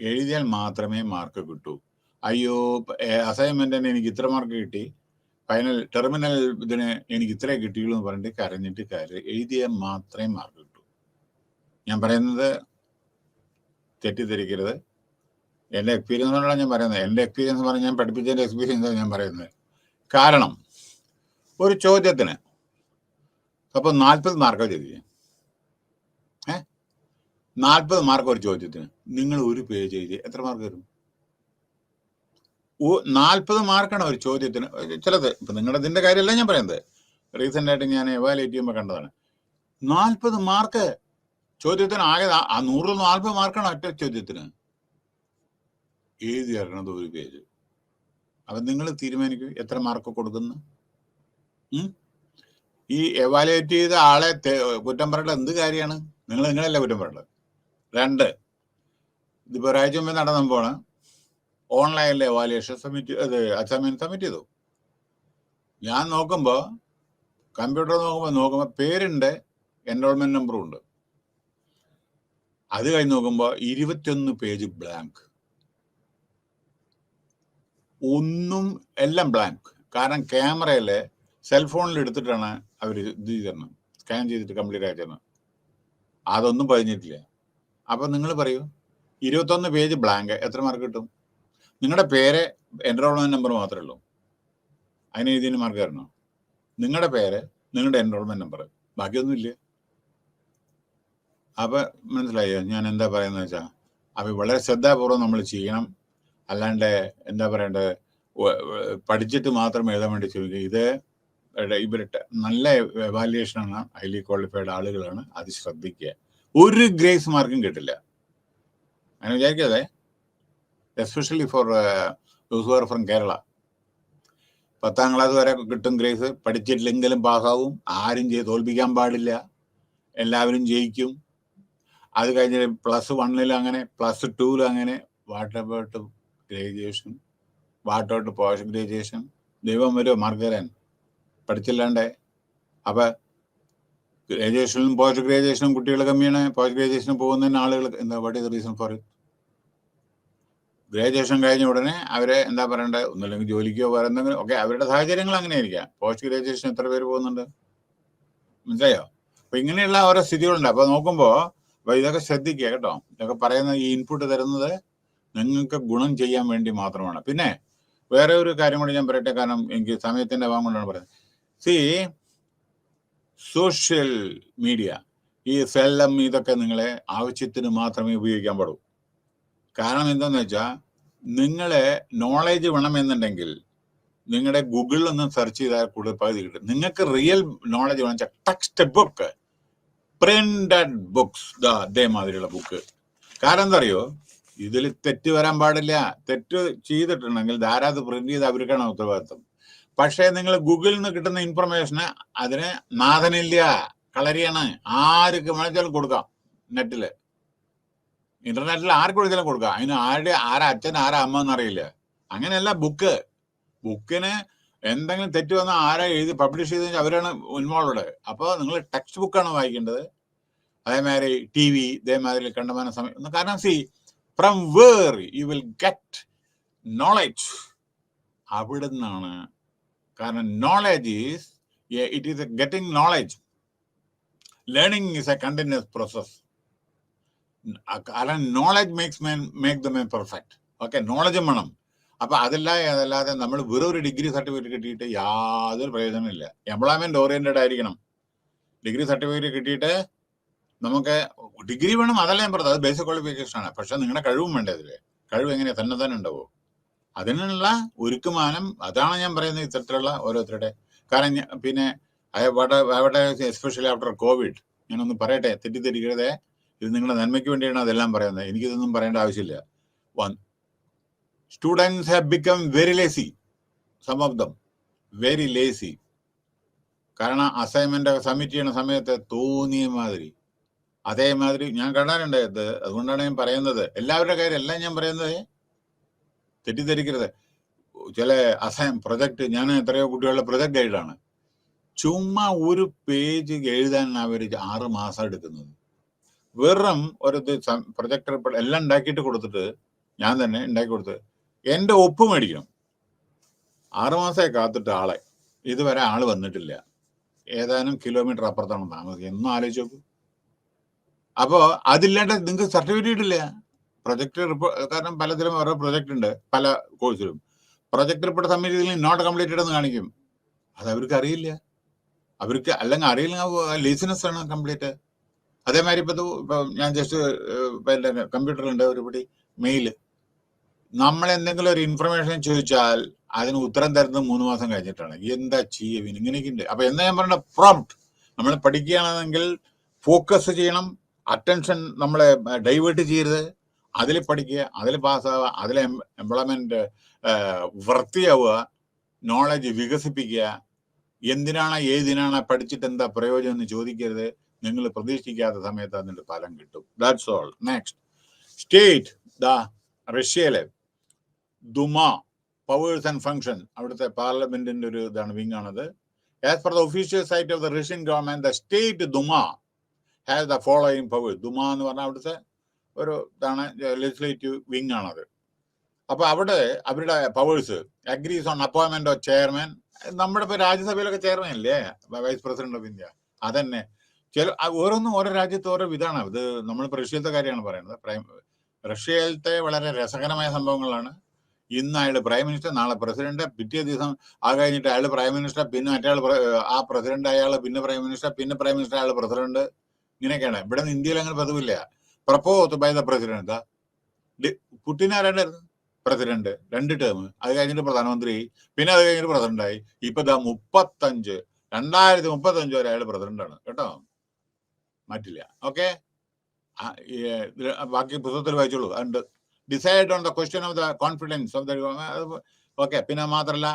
എഴുതിയാൽ മാത്രമേ മാർക്ക് കിട്ടൂ. അയ്യോ അസൈൻമെന്റിന് എനിക്ക് ഇത്ര മാർക്ക് കിട്ടി, ഫൈനൽ ടെർമിനൽ ഇതിന് എനിക്ക് ഇത്രേ കിട്ടിയുള്ളൂ എന്ന് പറഞ്ഞിട്ട് കരഞ്ഞിട്ട് കാര്യം, എഴുതിയാൽ മാത്രമേ മാർക്ക് കിട്ടൂ. ഞാൻ പറയുന്നത് തെറ്റിദ്ധരിക്കരുത്. എൻ്റെ എക്സ്പീരിയൻസ് കൊണ്ടാണ് ഞാൻ പറയുന്നത്. എൻ്റെ എക്സ്പീരിയൻസ് പറഞ്ഞാൽ ഞാൻ പഠിപ്പിച്ചതിൻ്റെ എക്സ്പീരിയൻസാണ് ഞാൻ പറയുന്നത്. കാരണം ഒരു ചോദ്യത്തിന് അപ്പോൾ 40 മാർക്ക് ചോദിക്കും. 40 മാർക്ക് ഒരു ചോദ്യത്തിന്. നിങ്ങൾ ഒരു പേജ് എഴുതി എത്ര മാർക്ക് വരും? 40 മാർക്കാണ് ഒരു ചോദ്യത്തിന്. ചിലത് ഇപ്പൊ നിങ്ങളുടെ ഇതിന്റെ കാര്യമല്ല ഞാൻ പറയുന്നത്, റീസെന്റ് ആയിട്ട് ഞാൻ എവാലുവേറ്റ് ചെയ്യുമ്പോൾ കണ്ടതാണ്. 40 മാർക്ക് ചോദ്യത്തിന്. ആകെ 140 മാർക്കാണ് ഒറ്റ ചോദ്യത്തിന്. എഴുതി ഇറങ്ങുന്നത് ഒരു പേജ്. അപ്പൊ നിങ്ങൾ തീരുമാനിക്കും എത്ര മാർക്ക് കൊടുക്കുന്നു. ഈ എവാലുവേറ്റ് ചെയ്ത ആളെ കുറ്റം പറയേണ്ടത് എന്ത് കാര്യമാണ്? നിങ്ങളല്ല കുറ്റം പറയേണ്ടത്. 2, ഇതിപ്പോ ഒരാഴ്ച മുമ്പ് നടന്നപ്പോണ് ഓൺലൈനിൽ എവാലുവേഷൻ അസൈൻമെന്റ് സബ്മിറ്റ് ചെയ്തു. ഞാൻ നോക്കുമ്പോൾ കമ്പ്യൂട്ടർ നോക്കുമ്പോൾ പേരുണ്ട്, എൻറോൾമെന്റ് നമ്പറും ഉണ്ട്. അത് കഴിഞ്ഞ് നോക്കുമ്പോൾ 21 പേജ് ബ്ലാങ്ക്. ഒന്നും, എല്ലാം ബ്ലാങ്ക്. കാരണം ക്യാമറയില് സെൽഫോണിൽ എടുത്തിട്ടാണ് അവർ ഇത് ചെയ്തത്, സ്കാൻ ചെയ്തിട്ട് കംപ്ലീറ്റ് ആക്കിയത്. അതൊന്നും പതിഞ്ഞിട്ടില്ല. അപ്പൊ നിങ്ങൾ പറയൂ, 21 പേജ് ബ്ലാങ്ക് എത്ര മാർക്ക് കിട്ടും? നിങ്ങളുടെ പേര് എൻറോൾമെന്റ് നമ്പർ മാത്രമേ ഉള്ളൂ, അതിന് എഴുതിയതിന് മാർക്ക് തരണോ? നിങ്ങളുടെ പേര്, നിങ്ങളുടെ എൻറോൾമെന്റ് നമ്പർ, ബാക്കിയൊന്നുമില്ല. അപ്പൊ മനസ്സിലായോ ഞാൻ എന്താ പറയുന്നത് വെച്ചാൽ? അപ്പൊ വളരെ ശ്രദ്ധാപൂർവ്വം നമ്മൾ ചെയ്യണം. അല്ലാണ്ട് എന്താ പറയേണ്ടത്, പഠിച്ചിട്ട് മാത്രം എഴുതാൻ വേണ്ടി ചോദിക്കുക. ഇത് ഇവരുടെ നല്ല എവാലുവേഷനാണ്, ഹൈലി ക്വാളിഫൈഡ് ആളുകളാണ്, അത് ശ്രദ്ധിക്കുക. ഒരു ഗ്രേസ് മാർക്കും കിട്ടില്ല അങ്ങനെ വിചാരിക്കാതെ. Especially for those who are from Kerala. 10ാം ക്ലാസ് വരെ കിട്ടും ഗ്രേസ്. പഠിച്ചിട്ടില്ലെങ്കിലും പാസ്സാവും. ആരും തോൽപ്പിക്കാൻ പാടില്ല, എല്ലാവരും ജയിക്കും. അത് കഴിഞ്ഞ് +1 അങ്ങനെ, +2 അങ്ങനെ. What about graduation? What about post graduation? ദൈവം വരുമോ മാർക്ക് തരാൻ? പഠിച്ചില്ലാണ്ടേ. അപ്പൊ ഗ്രാജുവേഷനും പോസ്റ്റ് ഗ്രാജുവേഷനും കുട്ടികൾ കമ്മിയാണ്. പോസ്റ്റ് ഗ്രാജുവേഷന് പോകുന്നതിന് ആളുകൾ എന്താ, what is the reason for it? Graduation കഴിഞ്ഞ ഉടനെ അവരെ എന്താ പറയണ്ടത്, ഒന്നുമില്ലെങ്കിൽ ജോലിക്കോ വേറെ എന്തെങ്കിലും. ഓക്കെ, അവരുടെ സാഹചര്യങ്ങൾ അങ്ങനെ ആയിരിക്കാം. പോസ്റ്റ് ഗ്രാജുവേഷൻ എത്ര പേര് പോകുന്നുണ്ട്, മനസ്സിലായോ? അപ്പൊ ഇങ്ങനെയുള്ള ഓരോ സ്ഥിതികളുണ്ട്. അപ്പൊ നോക്കുമ്പോ ഇതൊക്കെ ശ്രദ്ധിക്കുക കേട്ടോ. ഇതൊക്കെ പറയുന്ന ഈ ഇൻപുട്ട് തരുന്നത് നിങ്ങൾക്ക് ഗുണം ചെയ്യാൻ വേണ്ടി മാത്രമാണ്. പിന്നെ വേറെ ഒരു കാര്യം കൂടി ഞാൻ പറയട്ടെ, കാരണം എനിക്ക് സമയത്തിന്റെ അഭാവം കൊണ്ടാണ് പറയുന്നത്. സി, സോഷ്യൽ മീഡിയ, ഈ സെല്ലം ഇതൊക്കെ നിങ്ങളെ ആവശ്യത്തിന് മാത്രമേ ഉപയോഗിക്കാൻ പാടൂ. കാരണം എന്താണെന്ന് വെച്ചാൽ, നിങ്ങളെ നോളേജ് വേണമെന്നുണ്ടെങ്കിൽ നിങ്ങളുടെ ഗൂഗിളിൽ ഒന്ന് സെർച്ച് ചെയ്താൽ കൂടുതൽ പകുതി കിട്ടും. നിങ്ങൾക്ക് റിയൽ നോളജ് വേണമെന്ന് വെച്ചാൽ ടെക്സ്റ്റ് ബുക്ക്, പ്രിന്റഡ് ബുക്സ്, അതേമാതിരിയുള്ള ബുക്ക്. കാരണം എന്താ അറിയോ, ഇതിൽ തെറ്റ് വരാൻ പാടില്ല. തെറ്റ് ചെയ്തിട്ടുണ്ടെങ്കിൽ ധാരാളം പ്രിന്റ് ചെയ്ത് അവർക്കാണ് ഉത്തരവാദിത്വം. പക്ഷേ നിങ്ങൾ ഗൂഗിളിൽ നിന്ന് കിട്ടുന്ന ഇൻഫർമേഷന് അതിന് നാഥനില്ല, കളരിയാണ്. ആർക്ക് വേണമെച്ചാലും കൊടുക്കാം. നെറ്റില്, ഇന്റർനെറ്റിൽ ആർക്ക് വിളിച്ചാലും കൊടുക്കാം. അതിന് ആരാ അച്ഛൻ ആരാ അമ്മ എന്നറിയില്ല. അങ്ങനെയല്ല ബുക്കിന് എന്തെങ്കിലും തെറ്റ് വന്നാൽ ആരാ എഴുതി പബ്ലിഷ് ചെയ്ത് അവരാണ് ഇൻവോൾവഡ്. അപ്പോൾ നിങ്ങൾ ടെക്സ്റ്റ് ബുക്കാണ് വായിക്കേണ്ടത്. അതേമാതിരി ടി വി ഇതേമാതിരി കണ്ടമാന സമയം. കാരണം see, from where you will get knowledge, അവിടെ നിന്നാണ്. കാരണം knowledge is, it is getting knowledge. Learning is a continuous process. കാരണം knowledge make the man perfect. Okay, നോളജും വേണം. അപ്പൊ അതല്ലാതെ നമ്മൾ വെറും ഒരു ഡിഗ്രി സർട്ടിഫിക്കറ്റ് കിട്ടിയിട്ട് യാതൊരു പ്രയോജനമില്ല. എംപ്ലോയ്മെന്റ് ഓറിയന്റഡ് ആയിരിക്കണം. ഡിഗ്രി സർട്ടിഫിക്കറ്റ് കിട്ടിയിട്ട് നമുക്ക് ഡിഗ്രി വേണം, അതല്ല ഞാൻ പറഞ്ഞത്, അത് ബേസിക് ക്വാളിഫിക്കേഷൻ ആണ്. പക്ഷെ നിങ്ങളുടെ കഴിവും വേണ്ടേ അതില്. കഴിവ് എങ്ങനെയാ തന്നെ ഉണ്ടാവോ? അതിനുള്ള ഒരുക്കുമാനം, അതാണ് ഞാൻ പറയുന്നത്. ഇത്തരത്തിലുള്ള ഓരോരുത്തരുടെ കാരണം. പിന്നെ അവിടെ എസ്പെഷ്യലി ആഫ്റ്റർ കോവിഡ്, ഞാനൊന്ന് പറയട്ടെ, തെറ്റിദ്ധരിക്കരുതേ, ഇത് നിങ്ങളുടെ നന്മയ്ക്ക് വേണ്ടിയാണ് അതെല്ലാം പറയുന്നത്. എനിക്കിതൊന്നും പറയേണ്ട ആവശ്യമില്ല. Students have become very lazy. Some of them very lazy. കാരണം അസൈൻമെന്റ് സബ്മിറ്റ് ചെയ്യുന്ന സമയത്ത് തോന്നിയ മാതിരി അതേമാതിരി ഞാൻ കാണാറുണ്ട്. അതുകൊണ്ടാണ് ഞാൻ പറയുന്നത്. എല്ലാവരുടെ കാര്യം എല്ലാം ഞാൻ പറയുന്നത്, തെറ്റിദ്ധരിക്കരുത്. ചില പ്രൊജക്ട്, ഞാൻ എത്രയോ കുട്ടികളുടെ പ്രൊജക്ട് ഗൈഡാണ്. ചുമ്മാ ഒരു പേജ് എഴുതാൻ അവർ 6 മാസം എടുക്കുന്നത്. വെറും ഒരു പ്രൊജക്ടർ എല്ലാം ഉണ്ടാക്കിയിട്ട് കൊടുത്തിട്ട്, ഞാൻ തന്നെ ഉണ്ടാക്കി കൊടുത്ത് എൻ്റെ ഒപ്പ് മേടിക്കണം. 6 മാസമായി കാത്തിട്ട് ആളെ, ഇതുവരെ ആള് വന്നിട്ടില്ല. ഏതാനും കിലോമീറ്റർ അപ്പുറത്താണ് താമസിക്കുക. എന്നും ആലോചിച്ച് നോക്കും. അപ്പോൾ അതില്ലാണ്ട് നിങ്ങൾക്ക് സർട്ടിഫിക്കറ്റ് ഇല്ല. പ്രൊജക്ട് റിപ്പോർട്ട്, കാരണം പലതരം ഓരോ പ്രൊജക്ട് ഉണ്ട് പല കോഴ്സിലും. പ്രൊജക്ട് റിപ്പോർട്ട് സബ്മിറ്റ് ചെയ്തില്ലെങ്കിൽ നോട്ട് കംപ്ലീറ്റഡ് എന്ന് കാണിക്കും. അത് അവർക്ക് അറിയില്ല. അവർക്ക് അല്ലെങ്കിൽ അറിയില്ലെങ്കിൽ ലേസിനെസ് ആണ് കംപ്ലീറ്റ്. അതേമാതിരി ഇപ്പൊ ഞാൻ ജസ്റ്റ് കമ്പ്യൂട്ടറിലുണ്ട് ഒരുപടി മെയില്. നമ്മൾ എന്തെങ്കിലും ഒരു ഇൻഫർമേഷൻ ചോദിച്ചാൽ അതിന് ഉത്തരം തരുന്നത് 3 മാസം കഴിഞ്ഞിട്ടാണ്. എന്താ ചെയ്യുക? ഇങ്ങനെയൊക്കെ ഉണ്ട്. അപ്പൊ എന്താ ഞാൻ പറഞ്ഞ, പ്രോംപ്റ്റ് നമ്മൾ പഠിക്കുകയാണെങ്കിൽ ഫോക്കസ് ചെയ്യണം. അറ്റൻഷൻ നമ്മളെ ഡൈവേർട്ട് ചെയ്യരുത്. അതിൽ പഠിക്കുക, അതിൽ പാസ്സാവുക, അതിൽ എംപ്ലോയ്മെന്റ് വൃത്തിയാവുക, നോളജ് വികസിപ്പിക്കുക. എന്തിനാണ് ഏതിനാണ് പഠിച്ചിട്ട് എന്താ പ്രയോജനം എന്ന് ചോദിക്കരുത്. നിങ്ങൾ പ്രതീക്ഷിക്കാത്ത സമയത്ത് അതിന്റെ ഫലം കിട്ടും. That's all. നെക്സ്റ്റ് സ്റ്റേറ്റ്, റഷ്യയിലെ ദുമ, പവേഴ്സ് ആൻഡ് ഫങ്ഷൻ, അവിടുത്തെ പാർലമെന്റിന്റെ ഒരു ഇതാണ്, വിങ് ആണത്. As per the official site of the Russian government, the state Duma has the following powers. Duma എന്ന് പറഞ്ഞാൽ അവിടുത്തെ ഒരു ഇതാണ്, ലെജിസ്ലേറ്റീവ് വിങ് ആണത്. അപ്പൊ അവിടെ അവരുടെ powers agrees on appointment of chairman. നമ്മുടെ ഇപ്പൊ രാജ്യസഭയിലൊക്കെ ചെയർമാൻ ഇല്ലേ, വൈസ് പ്രസിഡന്റ് ഓഫ് ഇന്ത്യ. അതന്നെ ഓരോന്നും ഓരോ രാജ്യത്ത് ഓരോ വിധാണ്. ഇത് നമ്മളിപ്പോ റഷ്യയിലത്തെ കാര്യമാണ് പറയുന്നത്. റഷ്യയിലത്തെ വളരെ രസകരമായ സംഭവങ്ങളാണ്. ഇന്ന് അയാൾ പ്രൈം മിനിസ്റ്റർ, നാളെ പ്രസിഡന്റ്, പിറ്റേ ദിവസം കഴിഞ്ഞിട്ട് അയാൾ പ്രൈം മിനിസ്റ്റർ, പിന്നെ മറ്റേ ആ പ്രസിഡന്റ് അയാൾ, പിന്നെ പ്രൈം മിനിസ്റ്റർ, പിന്നെ പ്രൈം മിനിസ്റ്റർ അയാൾ പ്രസിഡന്റ്. ഇങ്ങനെയൊക്കെയാണ്. ഇവിടെ ഇന്ത്യയിൽ അങ്ങനെ പതിവില്ല. Propose by the president. Putin ആരാണ്ടായിരുന്നു? President 2 term. അത് കഴിഞ്ഞിട്ട് പ്രധാനമന്ത്രി, പിന്നെ അത് കഴിഞ്ഞിട്ട് പ്രസിഡന്റായി. ഇപ്പൊ 2035 വരെ അയാൾ പ്രസിഡന്റാണ് കേട്ടോ, മാറ്റില്ല. ഓക്കെ, ബാക്കി പുസ്തകത്തിൽ വായിച്ചോളൂ. And decide on the question of the confidence of the government. Okay, പിന്നെ മാത്രമല്ല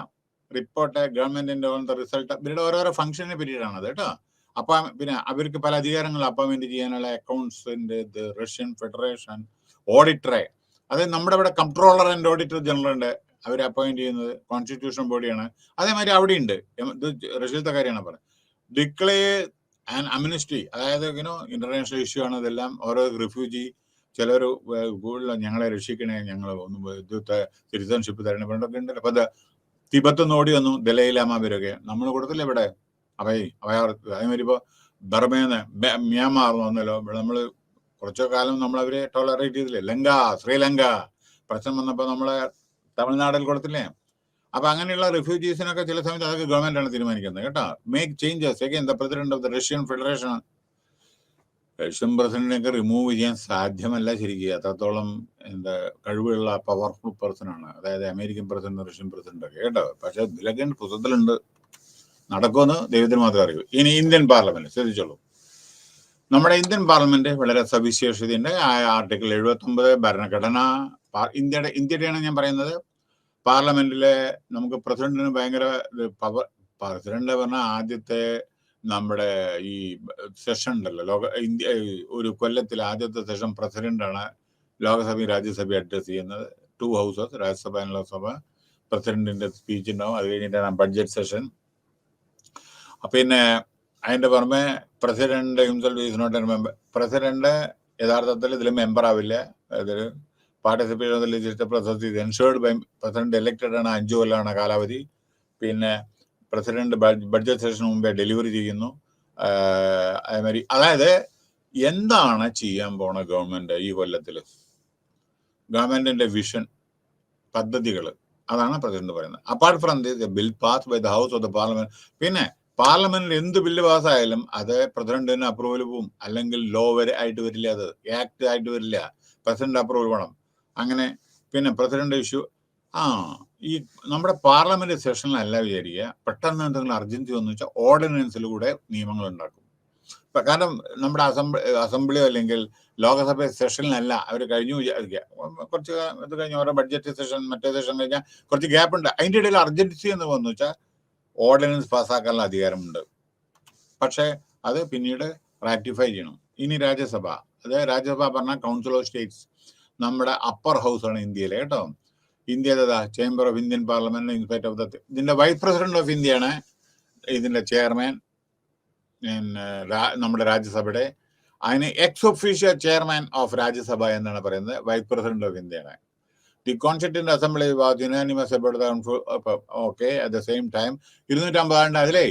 റിപ്പോർട്ട് ഗവൺമെന്റിന്റെ ഓൺ ദ റിസൾട്ട്. ഇവരുടെ ഓരോരോ ഫംഗ്ഷനെ പറ്റിയിട്ടാണത് കേട്ടോ. അപ്പൊ പിന്നെ അവർക്ക് പല അധികാരങ്ങൾ അപ്പോയിന്റ് ചെയ്യാനുള്ള അക്കൗണ്ട്സിന്റെ റഷ്യൻ ഫെഡറേഷൻ ഓഡിറ്ററെ, അത് നമ്മുടെ ഇവിടെ കംട്രോളർ ആൻഡ് ഓഡിറ്റർ ജനറൽ ഉണ്ട്, അവരെ അപ്പോയിന്റ് ചെയ്യുന്നത് കോൺസ്റ്റിറ്റ്യൂഷൻ ബോഡിയാണ്. അതേമാതിരി അവിടെ ഉണ്ട്. ഇത് റഷ്യയിലത്തെ കാര്യമാണ് പറയുന്നത്. ഡിക്ലെയർ ആൻഡ് അമ്നിസ്റ്റി, അതായത് ഇന്റർനാഷണൽ ഇഷ്യൂ ആണ് ഇതെല്ലാം. ഓരോ റിഫ്യൂജി, ചിലർ കൂടുതൽ ഞങ്ങളെ രക്ഷിക്കണേ, ഞങ്ങൾ ഒന്ന് സിറ്റിസൺഷിപ്പ് തരണേ പറഞ്ഞൊക്കെ ഉണ്ടല്ലോ. അപ്പൊ തിബത്ത് നിന്ന് ഓടി വന്നു ദലൈലാമ പേരൊക്കെ നമ്മൾ കൊടുത്തില്ല ഇവിടെ. അതേമാതിരി ഇപ്പൊ ബർമേന്ന് മ്യാൻമാർ വന്നല്ലോ. നമ്മൾ കുറച്ചു കാലം നമ്മൾ അവരെ ടോളറേറ്റ് ചെയ്തില്ലേ. ശ്രീലങ്ക, പ്രശ്നം വന്നപ്പോൾ നമ്മളെ തമിഴ്നാടിൽ കൊടുത്തില്ലേ? അപ്പൊ അങ്ങനെയുള്ള റിഫ്യൂജീസിനൊക്കെ ചില സമയത്ത് അതൊക്കെ ഗവൺമെന്റ് ആണ് തീരുമാനിക്കുന്നത് കേട്ടോ. Make changes. Again the president of the Russian federation. Russian പ്രസിഡന്റിനെയൊക്കെ റിമൂവ് ചെയ്യാൻ സാധ്യമല്ല ശരിക്കും. അത്രത്തോളം എന്താ കഴിവുള്ള പവർഫുൾ പേഴ്സൺ ആണ്. അതായത് അമേരിക്കൻ പ്രസിഡന്റ്, റഷ്യൻ പ്രസിഡന്റ് ഒക്കെ കേട്ടോ. പക്ഷെ ഇതിലൊക്കെ പുസ്തകത്തിലുണ്ട്. നടക്കുമെന്ന് ദൈവത്തിന് മാത്രമേ അറിയൂ. ഇനി ഇന്ത്യൻ പാർലമെന്റ് ശ്രദ്ധിച്ചോളൂ. നമ്മുടെ ഇന്ത്യൻ പാർലമെന്റ് വളരെ സവിശേഷതയുണ്ട്. ആർട്ടിക്കിൾ 79 ഭരണഘടന ഇന്ത്യയുടെയാണ് ഞാൻ പറയുന്നത്. പാർലമെന്റിലെ നമുക്ക് പ്രസിഡന്റിന് ഭയങ്കര പവർ. പ്രസിഡന്റ് പറഞ്ഞാൽ ആദ്യത്തെ നമ്മുടെ ഈ സെഷൻ ഉണ്ടല്ലോ, ഇന്ത്യ ഒരു കൊല്ലത്തിൽ ആദ്യത്തെ സെഷൻ പ്രസിഡന്റാണ് ലോകസഭയും രാജ്യസഭയും അഡ്രസ് ചെയ്യുന്നത്. 2 ഹൗസസ്, രാജ്യസഭ ആൻഡ് ലോക്സഭ. പ്രസിഡന്റിന്റെ സ്പീച്ച് ഉണ്ടാവും. അത് കഴിഞ്ഞിട്ടാണ് ബഡ്ജറ്റ് സെഷൻ. പിന്നെ അതിന്റെ പുറമെ president himself is not a member. President യഥാർത്ഥത്തിൽ ഇതിൽ മെമ്പർ ആവില്ല. അതൊരു participate of the legislative process is ensured by president. Elected ആണ്. 5 കൊല്ലമാണ് കാലാവധി. പിന്നെ പ്രസിഡന്റ് ബഡ്ജറ്റ് സെഷന് മുമ്പേ ഡെലിവറി ചെയ്യുന്നു. അതേമാതിരി അതായത് എന്താണ് ചെയ്യാൻ പോണ ഗവൺമെന്റ് ഈ കൊല്ലത്തില്, ഗവൺമെന്റിന്റെ വിഷൻ, പദ്ധതികൾ, അതാണ് പ്രസിഡന്റ് പറയുന്നത്. Apart from this bill pass by the house of the parliament. പിന്നെ പാർലമെന്റിൽ എന്ത് ബില്ല് പാസ്സായാലും അത് പ്രസിഡന്റിന് അപ്രൂവൽ പോവും. അല്ലെങ്കിൽ ലോ വരെ ആയിട്ട് വരില്ല, അത് ആക്ട് ആയിട്ട് വരില്ല. പ്രസിഡന്റ് അപ്രൂവൽ വേണം. അങ്ങനെ പിന്നെ പ്രസിഡന്റ് ഇഷ്യൂ ഈ നമ്മുടെ പാർലമെന്റ് സെഷനിലല്ല വിചാരിക്കുക. പെട്ടെന്ന് എന്തെങ്കിലും അർജൻസി വന്നു വെച്ചാൽ ഓർഡിനൻസിലൂടെ നിയമങ്ങൾ ഉണ്ടാക്കും. കാരണം നമ്മുടെ അസംബ്ലിയോ അല്ലെങ്കിൽ ലോകസഭ സെഷനിലല്ല അവർ കഴിഞ്ഞു വിചാരിക്കുക. കുറച്ച് ഇത് കഴിഞ്ഞ് ഓരോ ബഡ്ജറ്റ് സെഷൻ, മറ്റേ സെഷൻ കഴിഞ്ഞാൽ കുറച്ച് ഗ്യാപ്പ് ഉണ്ട്. അതിൻ്റെ ഇടയിൽ അർജൻസി എന്ന് വന്നു വെച്ചാൽ ഓർഡിനൻസ് പാസ്സാക്കാനുള്ള അധികാരമുണ്ട്. പക്ഷെ അത് പിന്നീട് റാറ്റിഫൈ ചെയ്യണം. ഇനി രാജ്യസഭ, അത് രാജ്യസഭ പറഞ്ഞാൽ കൗൺസിൽ ഓഫ് സ്റ്റേറ്റ്സ്, നമ്മുടെ അപ്പർ ഹൗസ് ആണ് ഇന്ത്യയിലെ കേട്ടോ. ഇന്ത്യയിലെ chamber of Indian parliament inspector of the, ഇതിന്റെ വൈസ് പ്രസിഡന്റ് ഓഫ് ഇന്ത്യയാണ് ഇതിന്റെ ചെയർമാൻ. നമ്മുടെ രാജ്യസഭയുടെ അതിന് X official chairman of Rajya Sabha എന്നാണ് പറയുന്നത്. വൈസ് പ്രസിഡന്റ് ഓഫ് ഇന്ത്യയാണ്. The constituent assembly was unanimous about okay. At the same time 250 അതിലേ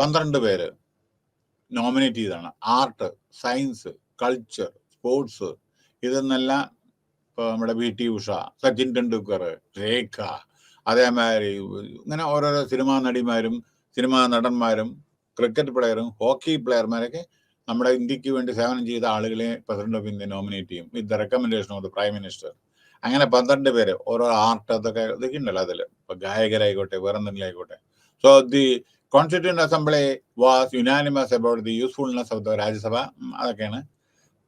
12 പേര് നോമിനേറ്റ് ചെയ്താണ്. ആർട്ട്, സയൻസ്, കൾച്ചർ, സ്പോർട്സ്, ഇതെന്നെല്ലാം ഇപ്പോൾ നമ്മുടെ VT ഉഷ, സച്ചിൻ ടെണ്ടുൽക്കർ, രേഖ, അതേമാതിരി ഇങ്ങനെ ഓരോരോ സിനിമാ നടിമാരും സിനിമാ നടന്മാരും ക്രിക്കറ്റ് പ്ലെയറും ഹോക്കി പ്ലെയർമാരൊക്കെ നമ്മുടെ ഇന്ത്യക്ക് വേണ്ടി സേവനം ചെയ്ത ആളുകളെ പ്രസിഡന്റ് ഓഫ് ഇന്ത്യ നോമിനേറ്റ് ചെയ്യും with the recommendation of the prime minister. അങ്ങനെ 12 പേര് ഓരോ ആർട്ട് ഇതൊക്കെ ഉണ്ടല്ലോ അതിൽ. ഇപ്പൊ ഗായകരായിക്കോട്ടെ വേറെ എന്തെങ്കിലും ആയിക്കോട്ടെ. So the constituent assembly was unanimous about the usefulness of the Rajya Sabha. അതൊക്കെയാണ്.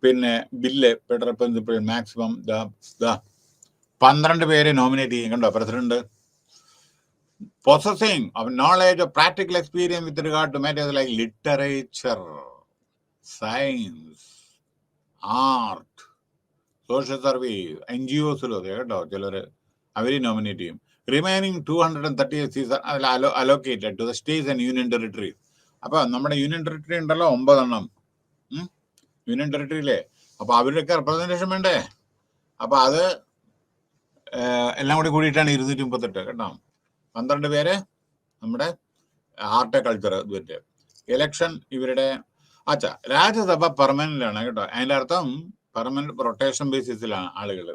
പിന്നെ ബില്ല് ഫെഡറൽ പ്രിൻസിപ്പിൾ മാക്സിമം 12 പേരെ നോമിനേറ്റ് ചെയ്യും. കണ്ടോ, president. Possessing of knowledge of practical experience with regard to matters like literature, science, art, social service, NGOs കേട്ടോ ചിലർ അവരെ നോമിനേറ്റ് ചെയ്യും. റിമൈനിങ് 238 സീസൺ allocated to the states and union territories. അപ്പൊ നമ്മുടെ യൂണിയൻ ടെറിട്ടറി ഉണ്ടല്ലോ 9 യൂണിയൻ ടെറിട്ടറിയിലെ. അപ്പൊ അവരുടെയൊക്കെ റെപ്രസെന്റേഷൻ വേണ്ടേ? അപ്പൊ അത് എല്ലാം കൂടി കൂടിയിട്ടാണ് 238 കേട്ടോ. 12 പേര് നമ്മുടെ ആർട്ട്, കൾച്ചർ ഇതുവരെ. ഇലക്ഷൻ ഇവരുടെ രാജ്യസഭ പെർമനന്റ് ആണ് കേട്ടോ. അതിന്റെ അർത്ഥം പെർമനന്റ് റൊട്ടേഷൻ ബേസിസിലാണ് ആളുകൾ.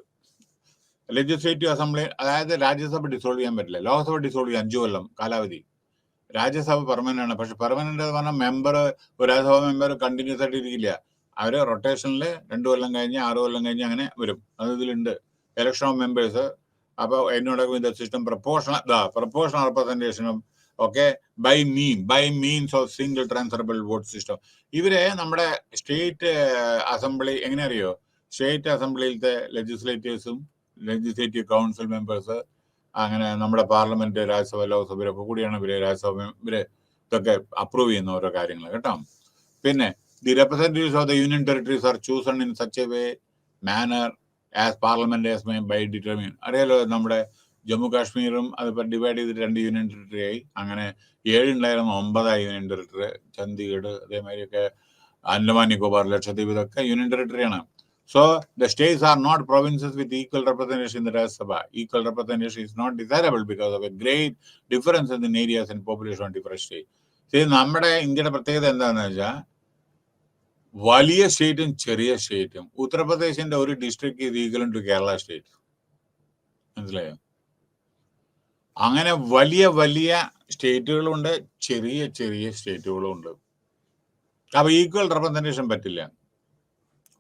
ലെജിസ്ലേറ്റീവ് അസംബ്ലി, അതായത് രാജ്യസഭ ഡിസോൾവ് ചെയ്യാൻ പറ്റില്ല. ലോക്സഭ ഡിസോൾവ് ചെയ്യാൻ 5 കൊല്ലം കാലാവധി. രാജ്യസഭ പെർമനന്റ് ആണ്. പക്ഷെ പെർമനന്റ് എന്ന് പറഞ്ഞാൽ മെമ്പർ, ഒരു രാജ്യസഭ മെമ്പർ കണ്ടിന്യൂസ് ആയിട്ട് ഇരിക്കില്ല. അവര് റൊട്ടേഷനിൽ 2 കൊല്ലം കഴിഞ്ഞ് 6 കൊല്ലം കഴിഞ്ഞ് അങ്ങനെ വരും. അത് ഇതിലുണ്ട്. Election of members. അപ്പോൾ എന്നോട് സിസ്റ്റം പ്രൊപ്പോർഷണൽ റെപ്രസെന്റേഷനും ഒക്കെ by means of single transferable vote system. ഇവരെ നമ്മുടെ സ്റ്റേറ്റ് അസംബ്ലി എങ്ങനെ അറിയോ? സ്റ്റേറ്റ് അസംബ്ലിയിലത്തെ ലെജിസ്ലേറ്റീവ്സും ലെജിസ്ലേറ്റീവ് കൗൺസിൽ മെമ്പേഴ്സ്, അങ്ങനെ നമ്മുടെ പാർലമെന്റ്, രാജ്യസഭ, ലോക്സഭയിലൊക്കെ കൂടിയാണ് ഇവര് ഇതൊക്കെ അപ്രൂവ് ചെയ്യുന്ന ഓരോ കാര്യങ്ങൾ കേട്ടോ. പിന്നെ the representatives of the union territories are chosen in such a way manner as parliament as may by determine. അറിയാലോ, നമ്മുടെ ജമ്മു കാശ്മീരും അതിപ്പോൾ ഡിവൈഡ് ചെയ്തിട്ട് 2 യൂണിയൻ ടെറിട്ടറി ആയി. അങ്ങനെ 7 ഉണ്ടായിരുന്ന 9 യൂണിയൻ ടെറിട്ടറി. ചണ്ഡീഗഡ്, അതേമാതിരിയൊക്കെ അൻഡമാൻ നിക്കോബാർ, ലക്ഷദ്വീപ്, ഇതൊക്കെ union ടെറിട്ടറിയാണ്. So the states are not provinces with equal representation in the Rajya Sabha. Equal representation is not desirable because of a great difference in areas and population of different states. നമ്മുടെ ഇന്ത്യയുടെ പ്രത്യേകത എന്താണെന്ന് വെച്ചാൽ വലിയ സ്റ്റേറ്റും ചെറിയ സ്റ്റേറ്റും. ഉത്തർപ്രദേശിന്റെ ഒരു ഡിസ്ട്രിക്ട് ഇത് ഈക്വലന്റ് ടു കേരള സ്റ്റേറ്റ്. മനസ്സിലായോ? അങ്ങനെ വലിയ വലിയ സ്റ്റേറ്റുകളുണ്ട്, ചെറിയ ചെറിയ സ്റ്റേറ്റുകളും ഉണ്ട്. അപ്പൊ ഈക്വൽ റെപ്രസെന്റേഷൻ പറ്റില്ല.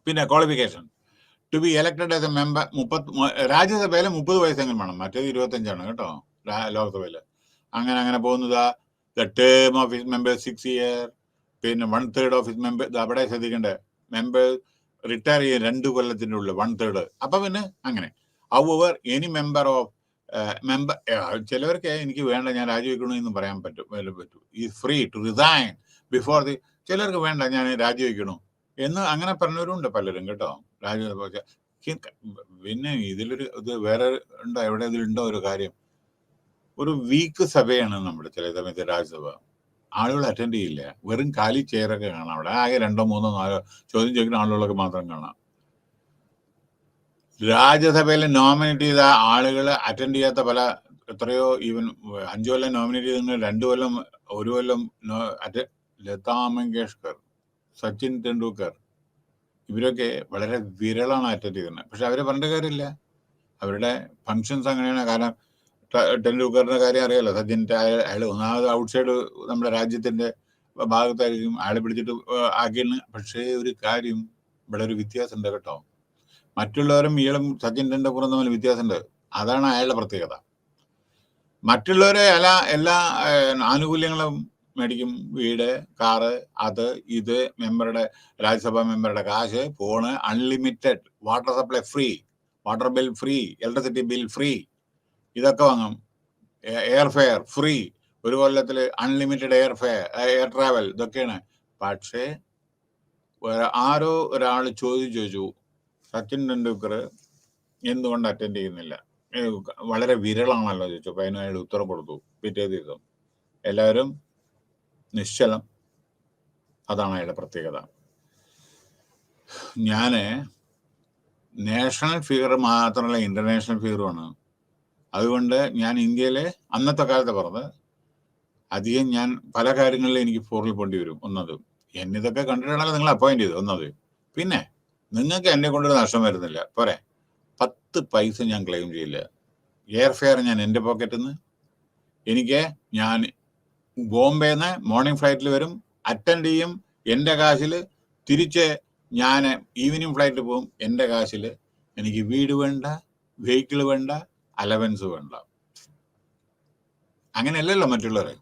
പിന്നെ qualification two B elected as A member, രാജ്യസഭയിൽ 30 വയസ്സെങ്കിലും വേണം, മറ്റേത് 25 കേട്ടോ ലോക്സഭയിൽ. അങ്ങനെ പോകുന്നതാ. The term of his member 6 years. പിന്നെ 1/3 ഓഫ് ഹിസ് മെമ്പർ, അവിടെ ശ്രദ്ധിക്കണ്ടേ, മെമ്പർ റിട്ടയർ ചെയ്യും 2 കൊല്ലത്തിന്റെ ഉള്ളിൽ 1/3. അപ്പൊ പിന്നെ അങ്ങനെ however any member of member, ചിലവർക്ക് എനിക്ക് വേണ്ട, ഞാൻ രാജിവെക്കണമെന്ന് പറയാൻ പറ്റും, ഈ free to resign before the. ചിലർക്ക് വേണ്ട, ഞാൻ രാജിവെക്കണു എന്ന് അങ്ങനെ പറഞ്ഞവരുണ്ട് പലരും കേട്ടോ. രാജ്യസഭ പിന്നെ ഇതിലൊരു ഇത് വേറെ ഉണ്ടോ, എവിടെ ഇതിലുണ്ടോ ഒരു കാര്യം, ഒരു വീക്ക് സഭയാണ് നമ്മുടെ ചില സമയത്ത് രാജ്യസഭ. ആളുകൾ അറ്റൻഡ് ചെയ്യില്ല, വെറും കാലി ചെയറൊക്കെ കാണാം അവിടെ. ആകെ 2, 3, 4 ചോദ്യം ചോദിക്കുന്ന ആളുകളൊക്കെ മാത്രം കാണാം. രാജ്യസഭയിൽ നോമിനേറ്റ് ചെയ്ത ആളുകൾ അറ്റൻഡ് ചെയ്യാത്ത പല, എത്രയോ, ഈവൻ 5 കൊല്ലം നോമിനേറ്റ് ചെയ്ത 2 കൊല്ലം 1 കൊല്ലം ലതാ മങ്കേഷ്കർ, സച്ചിൻ തെണ്ടുൽക്കർ, ഇവരൊക്കെ വളരെ വിരളാണ് അറ്റൻഡ് ചെയ്യുന്നത്. പക്ഷെ അവരെ പറഞ്ഞിട്ട് കാര്യമില്ല, അവരുടെ ഫങ്ഷൻസ് അങ്ങനെയാണ്. കാരണം ടെണ്ടുൽക്കറിന്റെ കാര്യം അറിയാലോ, സച്ചിൻ്റെ അയാൾ ഒന്നാമത് ഔട്ട്സൈഡ് നമ്മുടെ രാജ്യത്തിന്റെ ഭാഗത്തായിരിക്കും, അയാളെ പിടിച്ചിട്ട് ആക്കിയാണ്. പക്ഷേ ഒരു കാര്യം, ഇവിടെ ഒരു വ്യത്യാസമുണ്ട് കേട്ടോ. മറ്റുള്ളവരും ഇയാളും സച്ചിൻ ടെണ്ടുൽക്കറും തമ്മിൽ വ്യത്യാസമുണ്ട്. അതാണ് അയാളുടെ പ്രത്യേകത. മറ്റുള്ളവരെ എല്ലാ ആനുകൂല്യങ്ങളും മേടിക്കും, വീട്, കാറ്, അത് ഇത്, മെമ്പറുടെ, രാജ്യസഭാ മെമ്പറുടെ കാശ്, phone, unlimited, water supply free, water bill free, electricity bill free, ഇതൊക്കെ വാങ്ങും. എയർ ഫെയർ ഫ്രീ, 1 കൊല്ലത്തിൽ അൺലിമിറ്റഡ് എയർ ട്രാവൽ, ഇതൊക്കെയാണ്. പക്ഷേ ആരോ ഒരാൾ ചോദിച്ചു, സച്ചിൻ ടെണ്ടുൽക്കർ എന്തുകൊണ്ട് അറ്റൻഡ് ചെയ്യുന്നില്ല, വളരെ വിരളാണല്ലോ ചോദിച്ചു. അപ്പൊ അതിന് അയാൾ ഉത്തരം കൊടുത്തു. പിറ്റേ ദിവസം എല്ലാവരും നിശ്ചലം. അതാണ് അയാളുടെ പ്രത്യേകത. ഞാന് നാഷണൽ ഫിഗർ മാത്രമല്ല, ഇന്റർനാഷണൽ ഫിഗറുമാണ്. അതുകൊണ്ട് ഞാൻ ഇന്ത്യയിലെ അന്നത്തെ കാലത്ത് പറഞ്ഞത്, അധികം ഞാൻ പല കാര്യങ്ങളിലും എനിക്ക് ഫോറിൽ പോണ്ടി വരും. ഒന്നത്, എന്നിതൊക്കെ കണ്ടിട്ടാണല്ലോ നിങ്ങൾ അപ്പോയിന്റ് ചെയ്ത് ഒന്നത്. പിന്നെ നിങ്ങൾക്ക് എന്നെ കൊണ്ടൊരു നഷ്ടം വരുന്നില്ല, പോരെ. 10 പൈസ ഞാൻ ക്ലെയിം ചെയ്യില്ല. എയർ ഫെയർ ഞാൻ എൻ്റെ പോക്കറ്റിൽ നിന്ന്, ഞാൻ ബോംബെന്ന് മോർണിംഗ് ഫ്ലൈറ്റിൽ വരും, അറ്റൻഡ് ചെയ്യും എൻ്റെ കാശിൽ, തിരിച്ച് ഞാൻ ഈവനിങ് ഫ്ലൈറ്റിൽ പോകും എൻ്റെ കാശിൽ. എനിക്ക് വീട് വേണ്ട, വെഹിക്കിൾ വേണ്ട, അലവൻസ് വേണ്ട. അങ്ങനെയല്ലല്ലോ മറ്റുള്ളവരെ.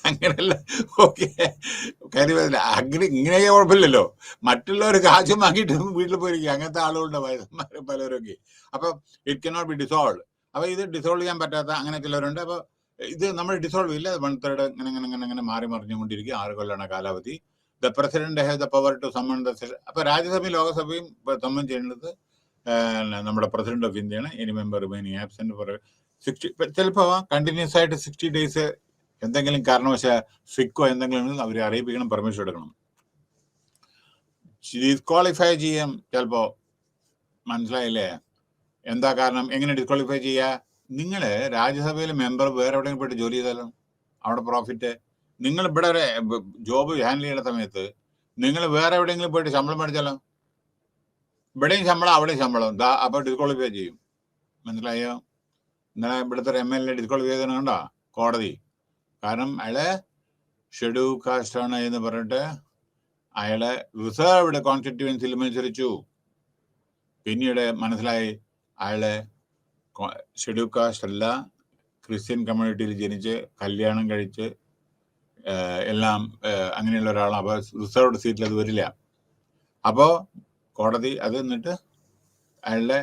അങ്ങനെയല്ല. ഓക്കെ, കാര്യം അങ്ങനെ ഇങ്ങനെയൊക്കെ കുഴപ്പമില്ലല്ലോ. മറ്റുള്ളവർ കാശും വാങ്ങിയിട്ട് വീട്ടിൽ പോയിരിക്കും, അങ്ങനത്തെ ആളുകളുടെ വയസ്സന്മാർ പലരൊക്കെ. അപ്പൊ ഇറ്റ് കനോട്ട് ബി ഡിസോൾവ്. അപ്പൊ ഇത് ഡിസോൾവ് ചെയ്യാൻ പറ്റാത്ത അങ്ങനെ ചിലരുണ്ട്. അപ്പൊ ഇത് നമ്മൾ ഡിസോൾവ് ഇല്ല, 1/3 ഇങ്ങനെ മാറി മറിഞ്ഞുകൊണ്ടിരിക്കും. 6 കൊല്ലമാണ് കാലാവധി. The president have the power to summon the session. അപ്പൊ രാജ്യസഭയും ലോകസഭയും സമ്മൺ ചെയ്യുന്നത് നമ്മുടെ പ്രസിഡന്റ് ഓഫ് ഇന്ത്യയാണ്. Any member remaining absent for 60, ചിലപ്പോൾ കണ്ടിന്യൂസ് ആയിട്ട് 60 days എന്തെങ്കിലും കാരണവശാൽ സിക്കോ എന്തെങ്കിലും അവരെ അറിയിപ്പിക്കണം, പെർമിഷൻ എടുക്കണം. ഡിസ്ക്വാളിഫൈ ചെയ്യാം ചിലപ്പോ. മനസ്സിലായില്ലേ എന്താ കാരണം, എങ്ങനെ ഡിസ്ക്വാളിഫൈ ചെയ്യുക? നിങ്ങൾ രാജ്യസഭയിലെ മെമ്പർ വേറെ എവിടെയെങ്കിലും പോയിട്ട് ജോലി ചെയ്താലും അവിടെ പ്രോഫിറ്റ്. നിങ്ങൾ ഇവിടെ ഒരു ജോബ് ഹാൻഡിൽ ചെയ്യുന്ന സമയത്ത് നിങ്ങൾ വേറെ എവിടെയെങ്കിലും പോയിട്ട് ശമ്പളം മേടിച്ചാലോ, ഇവിടെയും ശമ്പളം അവിടെയും ശമ്പളം, അപ്പൊ ഡിസ്ക്വാളിഫൈ ചെയ്യും. മനസ്സിലായോ? ഇന്നലെ ഇവിടുത്തെ MLA ഡിസ്ക്വാളിഫൈ ചെയ്തതാണ് കണ്ടോ കോടതി. കാരണം അയാളെ ഷെഡ്യൂൾ കാസ്റ്റ് ആണ് എന്ന് പറഞ്ഞിട്ട് അയാളെ റിസർവ്ഡ് കോൺസ്റ്റിറ്റ്യുവൻസിയിൽ മത്സരിച്ചു. പിന്നീട് മനസ്സിലായി അയാളെ ഷെഡ്യൂൾ കാസ്റ്റ് അല്ല, ക്രിസ്ത്യൻ കമ്മ്യൂണിറ്റിയിൽ ജനിച്ച് കല്യാണം കഴിച്ച് എല്ലാം അങ്ങനെയുള്ള ഒരാളാണ്. അപ്പോൾ റിസർവ്ഡ് സീറ്റിൽ അത് വരില്ല. അപ്പോൾ കോടതി അത് എന്നിട്ട് അയാളുടെ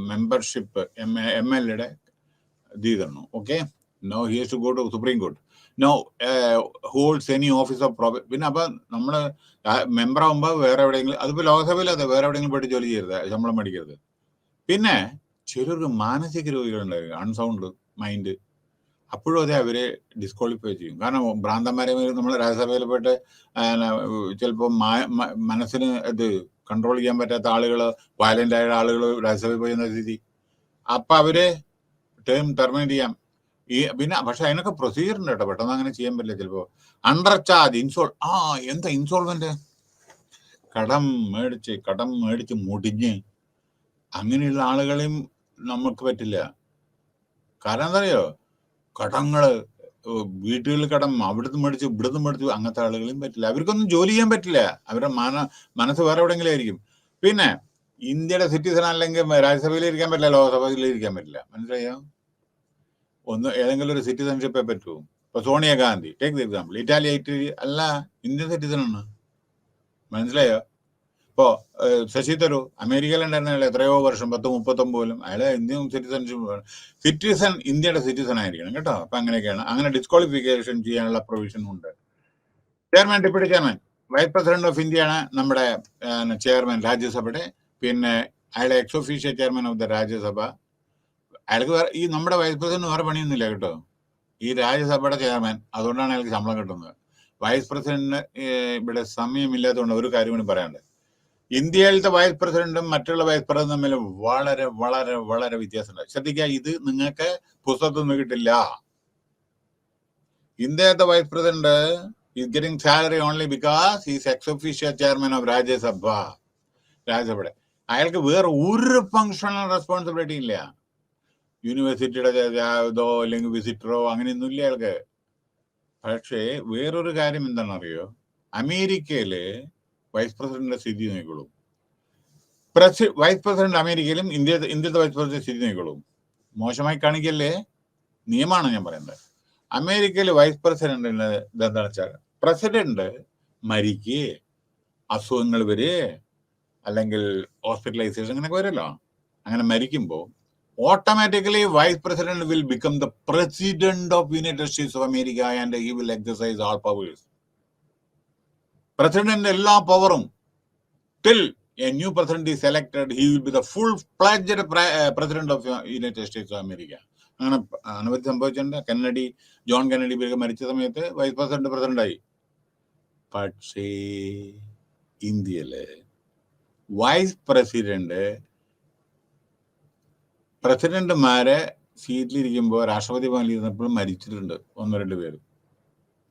മെമ്പർഷിപ്പ് MLA ഇത് തന്നു. Okay, no he has to go to supreme court, no holds any office of profit. പിന്നെ അപ്പൊ നമ്മൾ മെമ്പർ ആകുമ്പോൾ വേറെ എവിടെയെങ്കിലും, അതിപ്പോ ലോകസഭയിൽ അതെ വേറെ എവിടെയെങ്കിലും പോയിട്ട് ജോലി ചെയ്യരുത്, ശമ്പളം മേടിക്കരുത്. പിന്നെ ചിലർക്ക് മാനസിക രോഗികളുണ്ട്, അൺസൗണ്ട് മൈൻഡ്, അപ്പോഴും അതെ അവരെ ഡിസ്ക്വാളിഫൈ ചെയ്യും. കാരണം ഭ്രാന്തന്മാരെ നമ്മൾ രാജ്യസഭയിൽ പോയിട്ട് ചിലപ്പോൾ മനസ്സിന് ഇത് കൺട്രോൾ ചെയ്യാൻ പറ്റാത്ത ആളുകൾ, വയലന്റ് ആയ ആളുകൾ രാജ്യസഭയിൽ പോയിരുന്ന സ്ഥിതി, അപ്പൊ അവര് ടേം ടെർമിനേറ്റ് ചെയ്യാം. പിന്നെ പക്ഷെ അതിനൊക്കെ പ്രൊസീജിയർ ഉണ്ട് കേട്ടോ, പെട്ടെന്ന് അങ്ങനെ ചെയ്യാൻ പറ്റില്ല ചിലപ്പോ. അണ്ടർ ചാർജ് എന്താ ഇൻസോൾവെന്റ്, കടം മേടിച്ച് മുടിഞ്ഞ് അങ്ങനെയുള്ള ആളുകളെയും നമുക്ക് പറ്റില്ല. കാരണം എന്താ അറിയോ, കടങ്ങള് വീട്ടുകളിൽ കടം അവിടുന്ന് മേടിച്ചു ഇവിടുന്ന് മേടിച്ചു, അങ്ങനത്തെ ആളുകളെയും പറ്റില്ല. അവർക്കൊന്നും ജോലി ചെയ്യാൻ പറ്റില്ല, അവരുടെ മനസ്സ് വേറെ എവിടെയെങ്കിലും ആയിരിക്കും. പിന്നെ ഇന്ത്യയുടെ സിറ്റിസൺ അല്ലെങ്കിൽ രാജ്യസഭയിൽ ഇരിക്കാൻ പറ്റില്ല, ലോകസഭയിൽ ഇരിക്കാൻ പറ്റില്ല. മനസ്സിലായോ? ഏതെങ്കിലും ഒരു സിറ്റിസൺഷിപ്പേ പറ്റൂ. ഇപ്പൊ സോണിയാഗാന്ധി ടേക്ക് ദ എക്സാമ്പിൾ, ഇറ്റാലിയായിട്ട് അല്ല, ഇന്ത്യൻ സിറ്റിസൺ ആണ്. മനസ്സിലായോ? ഇപ്പോ ശശി തരൂർ അമേരിക്കയിലുണ്ടായിരുന്ന എത്രയോ വർഷം, 10-39 പോലും, അയാളെ ഇന്ത്യൻ സിറ്റിസൺ ഇന്ത്യയുടെ സിറ്റിസൺ ആയിരിക്കണം കേട്ടോ. അപ്പൊ അങ്ങനെയൊക്കെയാണ്. അങ്ങനെ ഡിസ്ക്വാളിഫിക്കേഷൻ ചെയ്യാനുള്ള പ്രൊവിഷൻ ഉണ്ട്. Chairman, deputy chairman, vice president of India ആണ് നമ്മുടെ ചെയർമാൻ രാജ്യസഭയുടെ. പിന്നെ അയാളെ ex official chairman of the Rajya Sabha. അയാൾക്ക് ഈ നമ്മുടെ വൈസ് പ്രസിഡന്റ് വേറെ പണിയൊന്നുമില്ല കേട്ടോ, ഈ രാജ്യസഭയുടെ ചെയർമാൻ. അതുകൊണ്ടാണ് അയാൾക്ക് ശമ്പളം കിട്ടുന്നത്. വൈസ് പ്രസിഡന്റിന് ഇവിടെ സമയമില്ലാത്തതുകൊണ്ട് ഒരു കാര്യം കൂടി പറയാനുണ്ട്. ഇന്ത്യയിലത്തെ വൈസ് പ്രസിഡന്റും മറ്റുള്ള വൈസ് പ്രസിഡന്റും തമ്മിൽ വളരെ വളരെ വളരെ വ്യത്യാസമുണ്ട്. ശ്രദ്ധിക്കുക, ഇത് നിങ്ങൾക്ക് പുസ്തകത്തിൽ നിന്ന് കിട്ടില്ല. ഇന്ത്യയിലത്തെ vice president is getting salary only because he is ex-official chairman of രാജ്യസഭയുടെ. അയാൾക്ക് വേറെ ഒരു ഫങ്ഷണൽ റെസ്പോൺസിബിലിറ്റി ഇല്ല. യൂണിവേഴ്സിറ്റിയുടെ ഇതോ അല്ലെങ്കിൽ വിസിറ്ററോ അങ്ങനെയൊന്നും ഇല്ല അയാൾക്ക്. പക്ഷേ വേറൊരു കാര്യം എന്താണെന്നറിയോ, അമേരിക്കയില് വൈസ് പ്രസിഡന്റിന്റെ സ്ഥിതി നോക്കിക്കോളും. വൈസ് പ്രസിഡന്റ് അമേരിക്കയിലും ഇന്ത്യത്തെ വൈസ് പ്രസിഡന്റ് സ്ഥിതി നോക്കിക്കോളും. മോശമായി കാണിക്കല്ലേ, നിയമമാണ് ഞാൻ പറയുന്നത്. അമേരിക്കയിൽ വൈസ് പ്രസിഡന്റിന് ഇതെന്താണെന്ന് വെച്ചാൽ, പ്രസിഡന്റ് മരിക്കേ, അസുഖങ്ങൾ വരെ, അല്ലെങ്കിൽ ഹോസ്പിറ്റലൈസേഷൻ അങ്ങനെയൊക്കെ വരുമല്ലോ, അങ്ങനെ മരിക്കുമ്പോൾ automatically vice president will become the president of United States of America and he will exercise all powers. പ്രസിഡന്റിന്റെ എല്ലാ പവറും till a new president is elected he will be the full fledged president of United States of America. അങ്ങനെ അനവധി സംഭവിച്ചിട്ടുണ്ട്. ജോൺ കെന്നഡി മരിച്ച സമയത്ത് വൈസ് പ്രസിഡന്റായി. പക്ഷേ ഇന്ത്യയില് വൈസ് പ്രസിഡന്റുമാരെ സീറ്റിലിരിക്കുമ്പോൾ രാഷ്ട്രപതി ഭവനിൽ ഇരുന്നപ്പോഴും മരിച്ചിട്ടുണ്ട് 1-2 പേര്.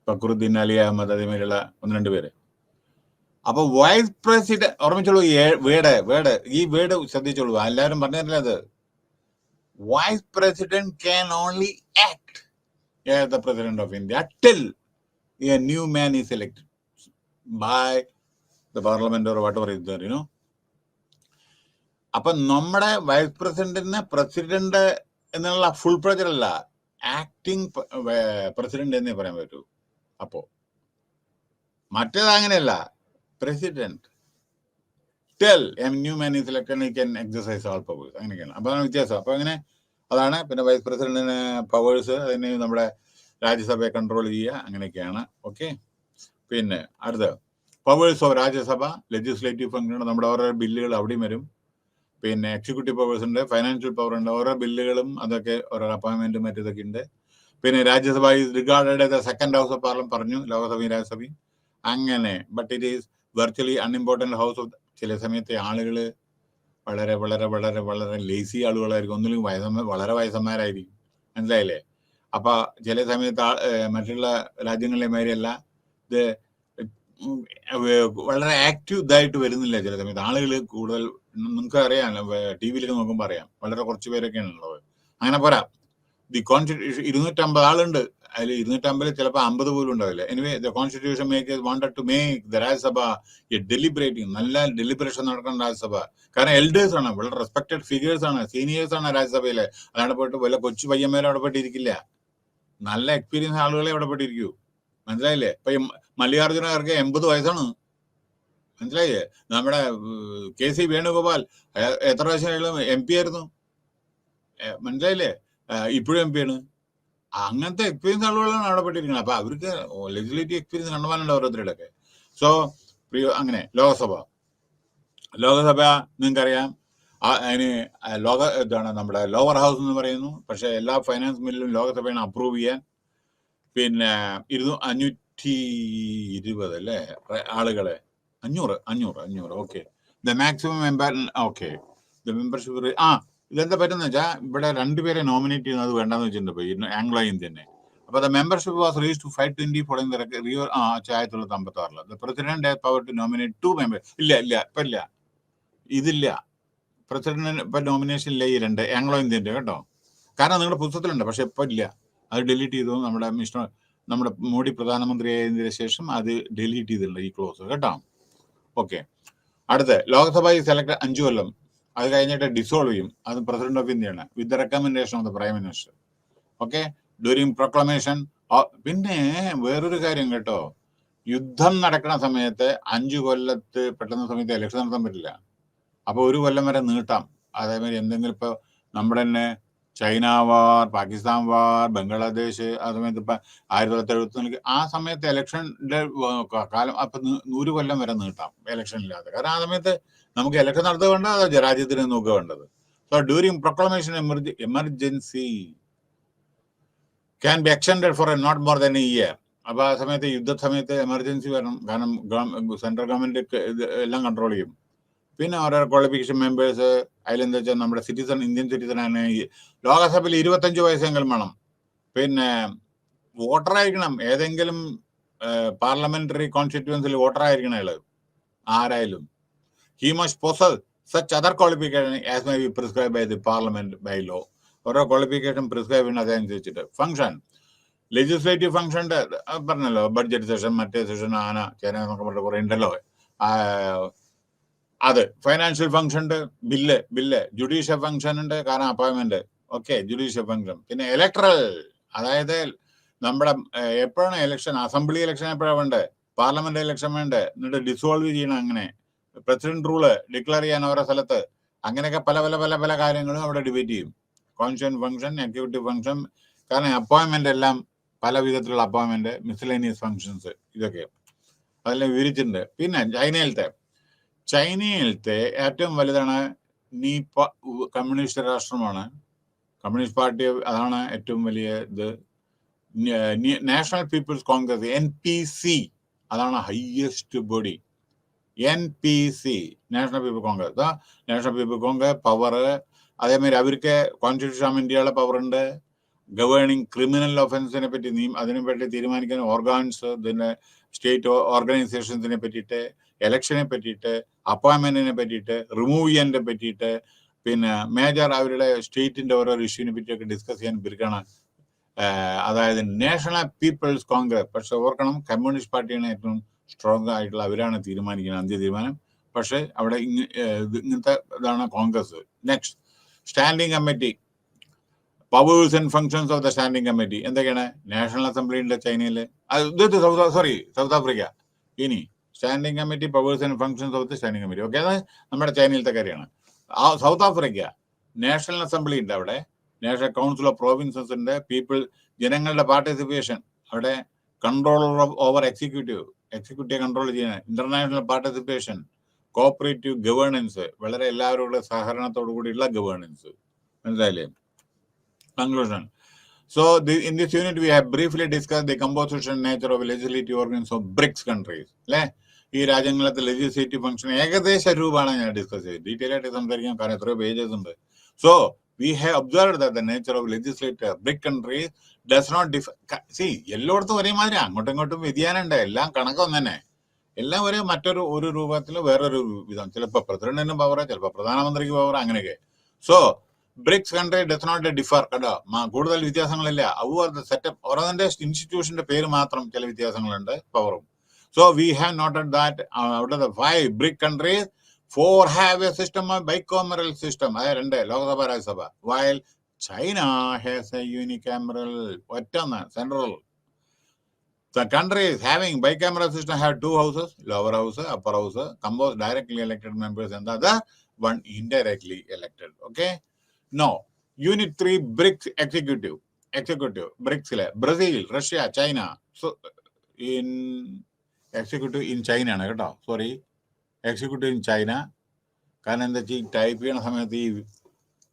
ഫക്രുദ്ദീൻ അലി അഹമ്മദ്, അതേമാതിരിയുള്ള 1-2 പേര്. അപ്പൊ വൈസ് പ്രസിഡന്റ് ഓർമ്മിച്ചോളൂ, ഈ വേർഡ് ശ്രദ്ധിച്ചോളൂ, എല്ലാവരും പറഞ്ഞില്ല അത്. Vice President can only act as the President of India till a new man is elected by the parliament or whatever is there, you know. അപ്പൊ നമ്മുടെ വൈസ് പ്രസിഡന്റിന് പ്രസിഡന്റ് എന്നുള്ള ഫുൾ പ്രസിഡന്റ് അല്ല, ആക്ടിങ് പ്രസിഡന്റ് എന്നേ പറയാൻ പറ്റൂ. അപ്പോ മറ്റേത് അങ്ങനെയല്ല, president tell A new man is elected he can exercise all powers. അങ്ങനെയൊക്കെയാണ്. അപ്പൊ അതാണ് വ്യത്യാസം. അപ്പൊ അങ്ങനെ അതാണ്. പിന്നെ വൈസ് പ്രസിഡന്റിന് പവേഴ്സ്, അതിന് നമ്മുടെ രാജ്യസഭയെ കൺട്രോൾ ചെയ്യുക, അങ്ങനെയൊക്കെയാണ്. ഓക്കെ. പിന്നെ അടുത്ത powers of Rajya Sabha, legislative function, നമ്മുടെ ഓരോ ബില്ലുകൾ അവിടെയും വരും. പിന്നെ എക്സിക്യൂട്ടീവ് പവേഴ്സ് ഉണ്ട്, ഫൈനാൻഷ്യൽ പവർ ഉണ്ട്, ഓരോ ബില്ലുകളും അതൊക്കെ ഓരോ അപ്പോയിന്റ്മെന്റും മറ്റേതൊക്കെ ഉണ്ട്. പിന്നെ Rajya Sabha is regarded as the second house of parliament പറഞ്ഞു, ലോകസഭയും രാജ്യസഭയും അങ്ങനെ. But it is virtually unimportant house of. ചില സമയത്തെ ആളുകൾ വളരെ വളരെ വളരെ വളരെ ലേസി ആളുകളായിരിക്കും, ഒന്നിലും വളരെ വയസ്സന്മാരായിരിക്കും. മനസ്സിലായില്ലേ? അപ്പൊ ചില സമയത്ത് മറ്റുള്ള രാജ്യങ്ങളിലെ മാതിരിയല്ല, ഇത് വളരെ ആക്റ്റീവ് ഇതായിട്ട് വരുന്നില്ല. ചില സമയത്ത് ആളുകൾ കൂടുതൽ, നിങ്ങൾക്ക് അറിയാം, TV-യിൽ നോക്കുമ്പോൾ അറിയാം, വളരെ കുറച്ച് പേരൊക്കെയാണ് ഉള്ളത്. അങ്ങനെ പോരാ. ദി കോൺസ്റ്റിറ്റ്യൂഷൻ 250 ആളുണ്ട്, അതിൽ 250 ചിലപ്പോൾ 50 പോലും ഉണ്ടാവില്ല. Anyway the constitution makers wanted to make the Rajya Sabha a deliberating, നല്ല ഡെലിബറേഷൻ നടക്കുന്ന രാജ്യസഭ. കാരണം എൽഡേഴ്സ് ആണ്, വളരെ റെസ്പെക്റ്റഡ് ഫിഗേഴ്സ് ആണ്, സീനിയേഴ്സ് ആണ് രാജ്യസഭയിലെ. അതാണ് പോയിട്ട് വല്ല കൊച്ചു പയ്യന്മാരും അവിടെ പോയിട്ടിരിക്കില്ല, നല്ല എക്സ്പീരിയൻസ് ആളുകളെ അവിടെ പോയിട്ടിരിക്കൂ. മനസ്സിലായില്ലേ? ഇപ്പൊ മല്ലികാർജുന ഖർഗെ 80 വയസ്സാണ്. മനസ്സിലായില്ലേ? നമ്മുടെ KC വേണുഗോപാൽ എത്ര പ്രാവശ്യം MP ആയിരുന്നു. മനസ്സിലായില്ലേ? ഇപ്പോഴും MP ആണ്. അങ്ങനത്തെ എക്സ്പീരിയൻസ് ആളുകളാണ് അവിടെ പെട്ടിരിക്കുന്നത്. അപ്പൊ അവർക്ക് ലെജിസ്ലേറ്റീവ് എക്സ്പീരിയൻസ് കണ്ടുപോകാനുണ്ട് ഓരോരുത്തരുടെയൊക്കെ. സോ അങ്ങനെ ലോകസഭ നിങ്ങൾക്കറിയാം, അതിന് ഇതാണ് നമ്മുടെ ലോവർ ഹൗസ് എന്ന് പറയുന്നു. പക്ഷെ എല്ലാ ഫൈനാൻസ് ബില്ലും ലോകസഭയാണ് അപ്രൂവ് ചെയ്യാൻ. പിന്നെ 520 അല്ലേ ആളുകളെ, 500. Okay. The maximum okay. The membership ഇതെന്താ പറ്റുന്ന വെച്ചാൽ ഇവിടെ രണ്ടുപേരെ നോമിനേറ്റ് ചെയ്യുന്നത് വേണ്ടെന്ന് വെച്ചിട്ടുണ്ട് ആംഗ്ലോ ഇന്ത്യനെ. അപ്പോൾ the membership was reach to 520 following the റിയോ 1956. The president has power to nominate 2 members. ഇപ്പം ഇല്ല, ഇതില്ല. പ്രസിഡന്റ് ഇപ്പം നോമിനേഷൻ ഇല്ല ഈ രണ്ട് ആംഗ്ലോ ഇന്ത്യൻ്റെ കേട്ടോ. കാരണം നിങ്ങളുടെ പുസ്തകത്തിലുണ്ട്, പക്ഷെ ഇപ്പം ഇല്ല. അത് ഡിലീറ്റ് ചെയ്തു. നമ്മുടെ മോഡി പ്രധാനമന്ത്രിയായതിനു ശേഷം അത് ഡിലീറ്റ് ചെയ്തിട്ടുണ്ട് ഈ ക്ലോസ് കേട്ടോ. ഓക്കെ, അടുത്ത ലോക്സഭ സെലക്ട് 5 കൊല്ലം, അത് കഴിഞ്ഞിട്ട് ഡിസോൾവ് ചെയ്യും. അത് പ്രസിഡന്റ് ഓഫ് ഇന്ത്യയാണ് with the recommendation of the prime minister. Okay, during proclamation. പിന്നെ വേറൊരു കാര്യം കേട്ടോ, യുദ്ധം നടക്കുന്ന സമയത്ത് 5 കൊല്ലത്ത് പെട്ടെന്ന സമയത്ത് ഇലക്ഷൻ നടത്താൻ പറ്റില്ല. അപ്പോൾ 1 കൊല്ലം വരെ നീട്ടാം. അതേമാതിരി എന്തെങ്കിലും ഇപ്പോൾ നമ്മുടെ തന്നെ ചൈന വാർ, പാകിസ്ഥാൻ വാർ, ബംഗ്ലാദേശ്, ആ സമയത്ത് ഇപ്പം 1974 ആ സമയത്ത് ഇലക്ഷൻ്റെ കാലം അപ്പം 100 കൊല്ലം വരെ നീട്ടാം ഇലക്ഷൻ ഇല്ലാതെ. കാരണം ആ സമയത്ത് നമുക്ക് ഇലക്ഷൻ നടത്തുക വേണ്ട, അതോ രാജ്യത്തിന് നോക്കുക വേണ്ടത്. So during proclamation emergency can be extended for not more than a year. അപ്പോൾ ആ സമയത്ത് യുദ്ധസമയത്ത് എമർജൻസി വരണം, കാരണം സെൻട്രൽ ഗവൺമെന്റ് എല്ലാം കൺട്രോൾ ചെയ്യും. പിന്നെ ഓരോ ക്വാളിഫിക്കേഷൻ മെമ്പേഴ്സ് അതിലെന്താ വെച്ചാൽ നമ്മുടെ സിറ്റിസൺ, ഇന്ത്യൻ സിറ്റിസൺ ലോകസഭയിൽ 25 വയസ്സെങ്കിലും വേണം. പിന്നെ വോട്ടറായിരിക്കണം, ഏതെങ്കിലും പാർലമെന്ററി കോൺസ്റ്റിറ്റ്യുവൻസിൽ വോട്ടറായിരിക്കണം അയാൾ ആരായാലും. He must possess such other qualification as may be prescribe by the parliament by law. ഓരോ ക്വാളിഫിക്കേഷൻ പ്രിസ്ക്രൈബ് ചെയ്യുന്ന അതനുസരിച്ചിട്ട്. ഫംഗ്ഷൻ ലെജിസ്ലേറ്റീവ് ഫംഗ്ഷൻ്റെ പറഞ്ഞല്ലോ, ബഡ്ജറ്റ് സെഷൻ, മറ്റേ സെഷൻ, ചേന എന്നൊക്കെ പറഞ്ഞിട്ട് കുറേ ഉണ്ടല്ലോ. അത് ഫൈനാൻഷ്യൽ ഫംഗ്ഷൻ ഉണ്ട്, ബില്ല്. ജുഡീഷ്യൽ ഫംഗ്ഷൻ ഉണ്ട്, കാരണം അപ്പോയിൻമെന്റ്. Okay, judicial function. പിന്നെ ഇലക്ട്രൽ, അതായത് നമ്മുടെ എപ്പോഴാണ് ഇലക്ഷൻ, അസംബ്ലി ഇലക്ഷൻ എപ്പോഴാണ് വേണ്ടത്, പാർലമെന്റ് ഇലക്ഷൻ വേണ്ടത്, എന്നിട്ട് ഡിസോൾവ് ചെയ്യണം. അങ്ങനെ പ്രസിഡന്റ് റൂള് ഡിക്ലെയർ ചെയ്യാൻ ഓരോ സ്ഥലത്ത്. അങ്ങനെയൊക്കെ പല പല പല പല കാര്യങ്ങളും അവിടെ ഡിബേറ്റ് ചെയ്യും. കോൺസ്റ്റിറ്റ്യൂന്റ് ഫംഗ്ഷൻ, എക്സിക്യൂട്ടീവ് ഫംഗ്ഷൻ, കാരണം അപ്പോയിൻമെന്റ് എല്ലാം പല വിധത്തിലുള്ള അപ്പോയിൻമെന്റ്, മിസ്സലേനിയസ് ഫംഗ്ഷൻസ്, ഇതൊക്കെ അതെല്ലാം വിവരിച്ചിട്ടുണ്ട്. പിന്നെ ചൈനയിലത്തെ ഏറ്റവും വലുതാണ് കമ്മ്യൂണിസ്റ്റ് രാഷ്ട്രമാണ്, കമ്മ്യൂണിസ്റ്റ് പാർട്ടി. അതാണ് ഏറ്റവും വലിയ ഇത്. നാഷണൽ പീപ്പിൾസ് കോൺഗ്രസ് NPC, അതാണ് highest body. NPC, national people Congress. National people Congress power, അതേമാതിരി അവർക്ക് കോൺസ്റ്റിറ്റ്യൂഷൻ ഓഫ് ഇന്ത്യയുടെ പവർ ഉണ്ട്. ഗവേണിംഗ് ക്രിമിനൽ ഒഫൻസിനെ പറ്റി അതിനെപ്പറ്റി തീരുമാനിക്കാൻ ഓർഗാൻസ്, പിന്നെ സ്റ്റേറ്റ് ഓർഗനൈസേഷൻസിനെ പറ്റിയിട്ട്, ഇലക്ഷനെ പറ്റിയിട്ട്, അപ്പോയിൻമെന്റിനെ പറ്റിയിട്ട്, റിമൂവ് ചെയ്യാനെ പറ്റിയിട്ട്, പിന്നെ മേജർ അവരുടെ സ്റ്റേറ്റിന്റെ ഓരോ ഇഷ്യൂവിനെ പറ്റിയൊക്കെ ഡിസ്കസ് ചെയ്യാൻ ഇവർക്കാണ്. അതായത് നാഷണൽ പീപ്പിൾസ് കോൺഗ്രസ്. പക്ഷെ ഓർക്കണം, കമ്മ്യൂണിസ്റ്റ് പാർട്ടിയാണ് ഏറ്റവും സ്ട്രോങ് ആയിട്ടുള്ള, അവരാണ് തീരുമാനിക്കുന്നത്, അന്ത്യ തീരുമാനം. പക്ഷെ അവിടെ ഇങ്ങനത്തെ ഇതാണ് Congress. Next, standing committee. Powers and functions of the standing committee എന്തൊക്കെയാണ്? നാഷണൽ അസംബ്ലി ഉണ്ട് ചൈനയിൽ, സൗത്ത് ആഫ്രിക്ക. ഇനി standing committee, powers and functions of the standing committee. Okay, അത് നമ്മുടെ ചൈനയിലത്തെ കാര്യമാണ്. സൗത്ത് ആഫ്രിക്ക നാഷണൽ അസംബ്ലി ഉണ്ട്, അവിടെ നാഷണൽ കൗൺസിൽ ഓഫ് പ്രോവിൻസസ് ഉണ്ട്. ജനങ്ങളുടെ പാർട്ടിസിപ്പേഷൻ, അവിടെ കൺട്രോളർ ഓവർ എക്സിക്യൂട്ടീവ് കൺട്രോൾ ചെയ്യാൻ. ഇന്റർനാഷണൽ പാർട്ടിസിപ്പേഷൻ, കോപ്പറേറ്റീവ് ഗവേണൻസ്, വളരെ എല്ലാവരുടെ സഹകരണത്തോടു കൂടിയുള്ള ഗവേണൻസ്. മനസ്സിലായില്ലേ? Conclusion. So in this unit we have briefly discussed the composition and nature of legislative organs of BRICS countries. അല്ലേ? ഈ രാജ്യങ്ങളിലത്തെ ലെജിസ്ലേറ്റീവ് ഫംഗ്ഷൻ ഏകദേശ രൂപമാണ് ഞാൻ ഡിസ്കസ് ചെയ്തത്. ഡീറ്റെയിൽ ആയിട്ട് സംസാരിക്കാൻ, കാരണം എത്രയോ പേജസ് ഉണ്ട്. So we have observed that the nature of legislative BRIC countries does not differ. See, എല്ലായിടത്തും ഒരേ മാതിരി, അങ്ങോട്ടും ഇങ്ങോട്ടും വ്യതിയാനം ഉണ്ട്, എല്ലാം കണക്കൊന്നും തന്നെ, എല്ലാം ഒരേ ഒരു രൂപത്തിൽ വേറൊരു വിധം. ചിലപ്പോൾ പ്രസിഡന്റിന് പവർ, ചിലപ്പോൾ പ്രധാനമന്ത്രിക്ക് പവർ, അങ്ങനെയൊക്കെ. So BRICS country does not differ. കണ്ടോ, കൂടുതൽ വ്യത്യാസങ്ങളില്ല. സെറ്റപ്പ് ഓരോന്നിന്റെ ഇൻസ്റ്റിറ്റ്യൂഷന്റെ പേര് മാത്രം ചില വ്യത്യാസങ്ങളുണ്ട്, പവറും. So we have noted that out of the 5 BRIC countries, 4 have a system of bicameral system. അതായത് 2 ലോകസഭ, Rajya Sabha. While China has a unicameral, ഒറ്റൊന്ന് central. The countries having bicameral system have 2 houses, lower house, upper house, composed directly elected members and the other one indirectly elected. Okay. No, Unit 3 BRICS executive. BRICS, Brazil, Russia, China. So in executive in China ആണ് കേട്ടോ, സോറി, എക്സിക്യൂട്ടീവ് ഇൻ ചൈന. കാരണം എന്താ വെച്ചാൽ ഈ ടൈപ്പ് ചെയ്യണ സമയത്ത് ഈ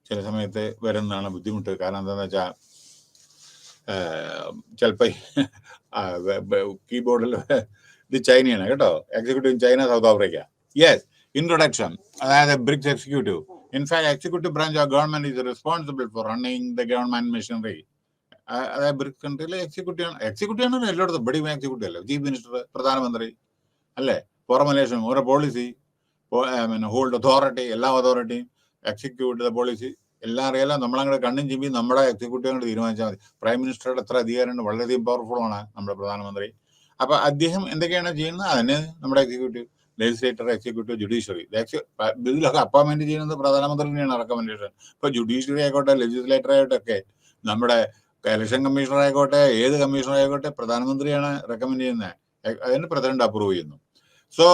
ചില സമയത്ത് വരുന്നതാണ് ബുദ്ധിമുട്ട്. കാരണം എന്താണെന്ന് വെച്ചാൽ ചിലപ്പോൾ കീബോർഡിൽ ഇത് ചൈനയാണ് കേട്ടോ. Executive in China, South Africa. Yes, introduction. അതായത് BRICS executive. In fact, executive branch of government is responsible for running the government machinery. അതായത് ബ്രിക്സ് കൺട്രിയിലെ എക്സിക്യൂട്ടീവ് ആണ് എല്ലായിടത്തും. ബഡി എക്സിക്യൂട്ടീവ് അല്ലേ, ചീഫ് മിനിസ്റ്റർ, പ്രധാനമന്ത്രി അല്ലേ, ഫോർമുലേഷൻ ഓരോ പോളിസി, ഹോൾഡ് അതോറിറ്റി, എല്ലാ അതോറിറ്റിയും എക്സിക്യൂട്ട് ദ പോളിസി എല്ലാം അറിയാലോ. നമ്മളങ്ങോട്ട് കണ്ണും ചിമ്പി നമ്മുടെ എക്സിക്യൂട്ടീവ് അങ്ങോട്ട് തീരുമാനിച്ചാൽ മതി. പ്രൈം മിനിസ്റ്ററുടെ എത്ര അധികാരമുണ്ട്, വളരെയധികം പവർഫുൾ ആണ് നമ്മുടെ പ്രധാനമന്ത്രി. അപ്പൊ അദ്ദേഹം എന്തൊക്കെയാണ് ചെയ്യുന്നത്, അതിന് നമ്മുടെ എക്സിക്യൂട്ടീവ്, ലെജിസ്ലേറ്റർ, എക്സിക്യൂട്ടീവ്, ജുഡീഷ്യറി. ഇതിലൊക്കെ അപ്പോയിന്റ്മെന്റ് ചെയ്യുന്നത് പ്രധാനമന്ത്രി തന്നെയാണ് റെക്കമെൻഡേഷൻ. ഇപ്പൊ ജുഡീഷ്യറി ആയിക്കോട്ടെ, ലെജിസ്ലേറ്റർ ആയിട്ടൊക്കെ, നമ്മുടെ ഇലക്ഷൻ കമ്മീഷണർ ആയിക്കോട്ടെ, ഏത് കമ്മീഷണർ ആയിക്കോട്ടെ, പ്രധാനമന്ത്രിയാണ് റെക്കമെൻഡ് ചെയ്യുന്നത്, അതിന് പ്രസിഡന്റ് അപ്രൂവ് ചെയ്യുന്നു. So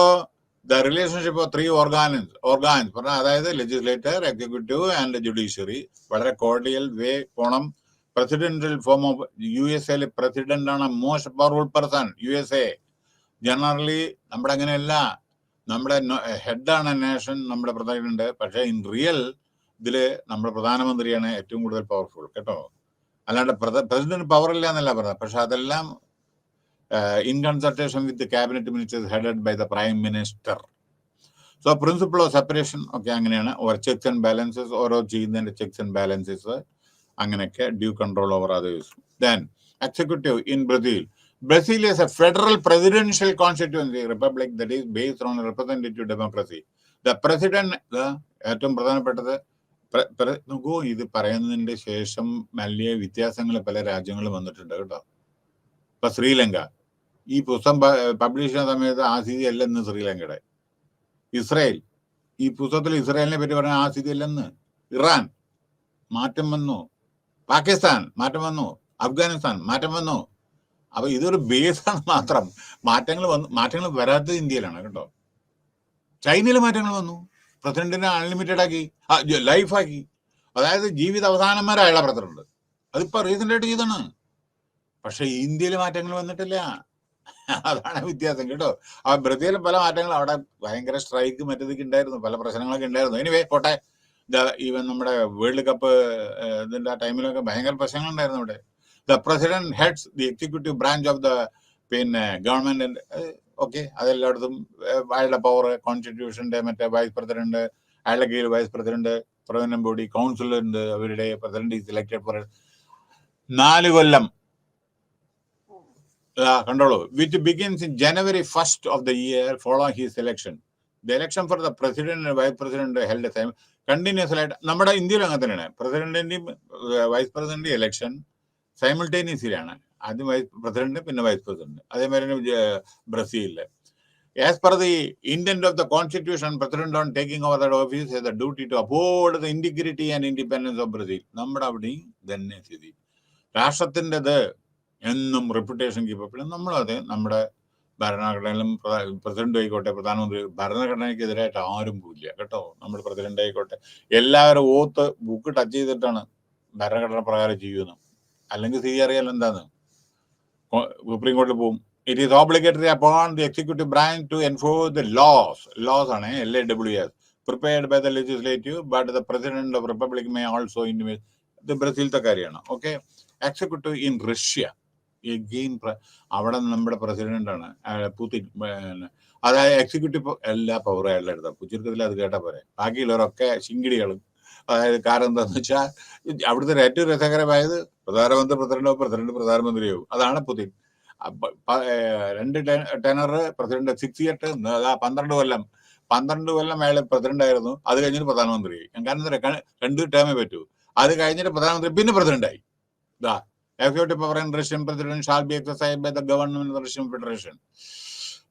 the relationship of three organs പറഞ്ഞാൽ, അതായത് ലെജിസ്ലേറ്റർ, എക്സിക്യൂട്ടീവ് ആൻഡ് ജുഡീഷ്യറി, വളരെ കോർഡിയൽ വേ പോണം. പ്രസിഡന്റൽ ഫോം ഓഫ് USA പ്രസിഡന്റ് ആണ് most powerful person. USA generally നമ്മുടെ അങ്ങനെയല്ല, നമ്മുടെ ഹെഡാണ് നേഷൻ, നമ്മുടെ പ്രസിഡന്റ്. പക്ഷെ ഇൻ റിയൽ ഇതില് നമ്മുടെ പ്രധാനമന്ത്രിയാണ് ഏറ്റവും കൂടുതൽ പവർഫുൾ കേട്ടോ. അല്ലാണ്ട് പ്രസിഡന്റ് പവർ ഇല്ല എന്നല്ല പറഞ്ഞത്. പക്ഷെ അതെല്ലാം in consultation with the cabinet ministers headed by the prime minister. So principle of separation ഒക്കെ അങ്ങനെയാണ്. ഓർ ചെക്സ് ആൻഡ് ബാലൻസസ്, ഓരോ ചെയ്യുന്നതിന്റെ ചെക്സ് ആൻഡ് ബാലൻസസ്, അങ്ങനെയൊക്കെ due control over others. Then executive in Brazil is a federal presidential constituency republic that is based on representative democracy. The president, ഏറ്റവും പ്രധാനപ്പെട്ടത്, നോക്കൂ, ഇത് പറയുന്നതിന്റെ ശേഷം വലിയ വ്യത്യാസങ്ങൾ പല രാജ്യങ്ങളും വന്നിട്ടുണ്ട് കേട്ടോ. ഇപ്പൊ ശ്രീലങ്ക ഈ പുസ്തകം പബ്ലിഷ് ചെയ്യുന്ന സമയത്ത് ആ സ്ഥിതി അല്ല ഇന്ന് ശ്രീലങ്കയുടെ. ഇസ്രായേൽ, ഈ പുസ്തകത്തിൽ ഇസ്രായേലിനെ പറ്റി പറഞ്ഞ ആ സ്ഥിതി അല്ലെന്ന്. ഇറാൻ മാറ്റം വന്നു, പാകിസ്ഥാൻ മാറ്റം വന്നു, അഫ്ഗാനിസ്ഥാൻ മാറ്റം വന്നു. അപ്പൊ ഇതൊരു ബേസാണ് മാത്രം. മാറ്റങ്ങൾ വരാത്തത് ഇന്ത്യയിലാണ് കേട്ടോ. ചൈനയിൽ മാറ്റങ്ങൾ വന്നു, പ്രസിഡന്റിനെ അൺലിമിറ്റഡ് ആക്കി, ലൈഫാക്കി. അതായത് ജീവിത അവസാനം വരെ അയാളെ പ്രസിഡന്റ്. അതിപ്പോ റീസെന്റ് ആയിട്ട് ചെയ്താണ്. പക്ഷെ ഇന്ത്യയിൽ മാറ്റങ്ങൾ വന്നിട്ടില്ല. അതാണ് വ്യത്യാസം കേട്ടോ. ആ ബ്രസീലിൽ പല മാറ്റങ്ങളും, അവിടെ ഭയങ്കര സ്ട്രൈക്ക് മറ്റേതൊക്കെ ഉണ്ടായിരുന്നു, പല പ്രശ്നങ്ങളൊക്കെ ഉണ്ടായിരുന്നു. എനിവേ പോട്ടെ. ഈവൻ നമ്മുടെ വേൾഡ് കപ്പ് ഇതിന്റെ ആ ടൈമിലൊക്കെ ഭയങ്കര പ്രശ്നങ്ങളുണ്ടായിരുന്നു അവിടെ. The president heads the executive branch of the government. Okay, അതെല്ലായിടത്തും അയാളുടെ പവർ, കോൺസ്റ്റിറ്റ്യൂഷന്റെ മറ്റേ വൈസ് പ്രസിഡന്റ്, അയാളുടെ കീഴിൽ vice president, president body, council ഉണ്ട്, അവരുടെ പ്രസിഡന്റ് ഈസ് ഇലക്ടഡ് ഫോർ 4 കൊല്ലം. കണ്ടോളൂ. Which begins in January 1st of the year following his election. The election for the president and vice president held a time continuously. നമ്മുടെ ഇന്ത്യയിലും അങ്ങനെ തന്നെയാണ്. പ്രസിഡന്റിന്റെയും വൈസ് പ്രസിഡന്റ് ഇലക്ഷൻ സൈമിൾട്ടേനിയസ്ലി ആണ്. ആദ്യം വൈസ് പ്രസിഡന്റ്, പിന്നെ വൈസ് പ്രസിഡന്റ്. അതേമാതിരി ബ്രസീലില്. As per the intent of the constitution, president on taking over that office has the duty to uphold the integrity and independence of Brazil. നമ്മുടെ അവിടെയും തന്നെ സ്ഥിതി. രാഷ്ട്രത്തിൻ്റെത് എന്നും റെപ്യൂട്ടേഷൻ കീപ്പപ്പ്. നമ്മളത് നമ്മുടെ ഭരണഘടനയിലും, പ്രസിഡന്റ് ആയിക്കോട്ടെ, പ്രധാനമന്ത്രി, ഭരണഘടനയ്ക്കെതിരായിട്ട് ആരും പോയില്ല കേട്ടോ. നമ്മുടെ പ്രസിഡന്റ് ആയിക്കോട്ടെ, എല്ലാവരും ഓത്ത് ബുക്ക് ടച്ച് ചെയ്തിട്ടാണ് ഭരണഘടന പ്രകാരം ചെയ്യുന്നത്. അല്ലെങ്കിൽ സ്ഥിതി അറിയാലോ എന്താന്ന്, സുപ്രീം കോടതിയിൽ പോകും. It is obligatory upon the executive branch to enforce the laws ആണ് LAWS prepared by the legislative, but the president of republic may also intimate. ഇത് ബ്രസീലത്തെ കാര്യമാണ്. Okay. Executive in Russia, again അവിടെ നമ്മുടെ പ്രസിഡന്റ് ആണ് പുതിൻ. അതായത് എക്സിക്യൂട്ടീവ് എല്ലാ പവറും അയാളുടെ എടുത്താൽ ചുരുക്കത്തിൽ അത് കേട്ടാ പോരെ. ബാക്കിയുള്ളവരൊക്കെ ശിങ്കിടികളും. അതായത് കാരണം എന്താന്ന് വെച്ചാൽ, അവിടുത്തെ ഏറ്റവും രസകരമായത് പ്രധാനമന്ത്രി പ്രസിഡന്റ് പ്രധാനമന്ത്രിയാവും. അതാണ് പുതിൻ. 2 ടെനർ പ്രസിഡന്റ്, 6 ഇയർ, 12 കൊല്ലം അയാൾ പ്രസിഡന്റ് ആയിരുന്നു. അത് കഴിഞ്ഞിട്ട് പ്രധാനമന്ത്രിയായി. കാരണം 2 ടേമേ പറ്റൂ. അത് കഴിഞ്ഞിട്ട് പ്രധാനമന്ത്രി, പിന്നെ പ്രസിഡന്റായി. Executive power in Russian president shall be exercised by the government of the Russian Federation.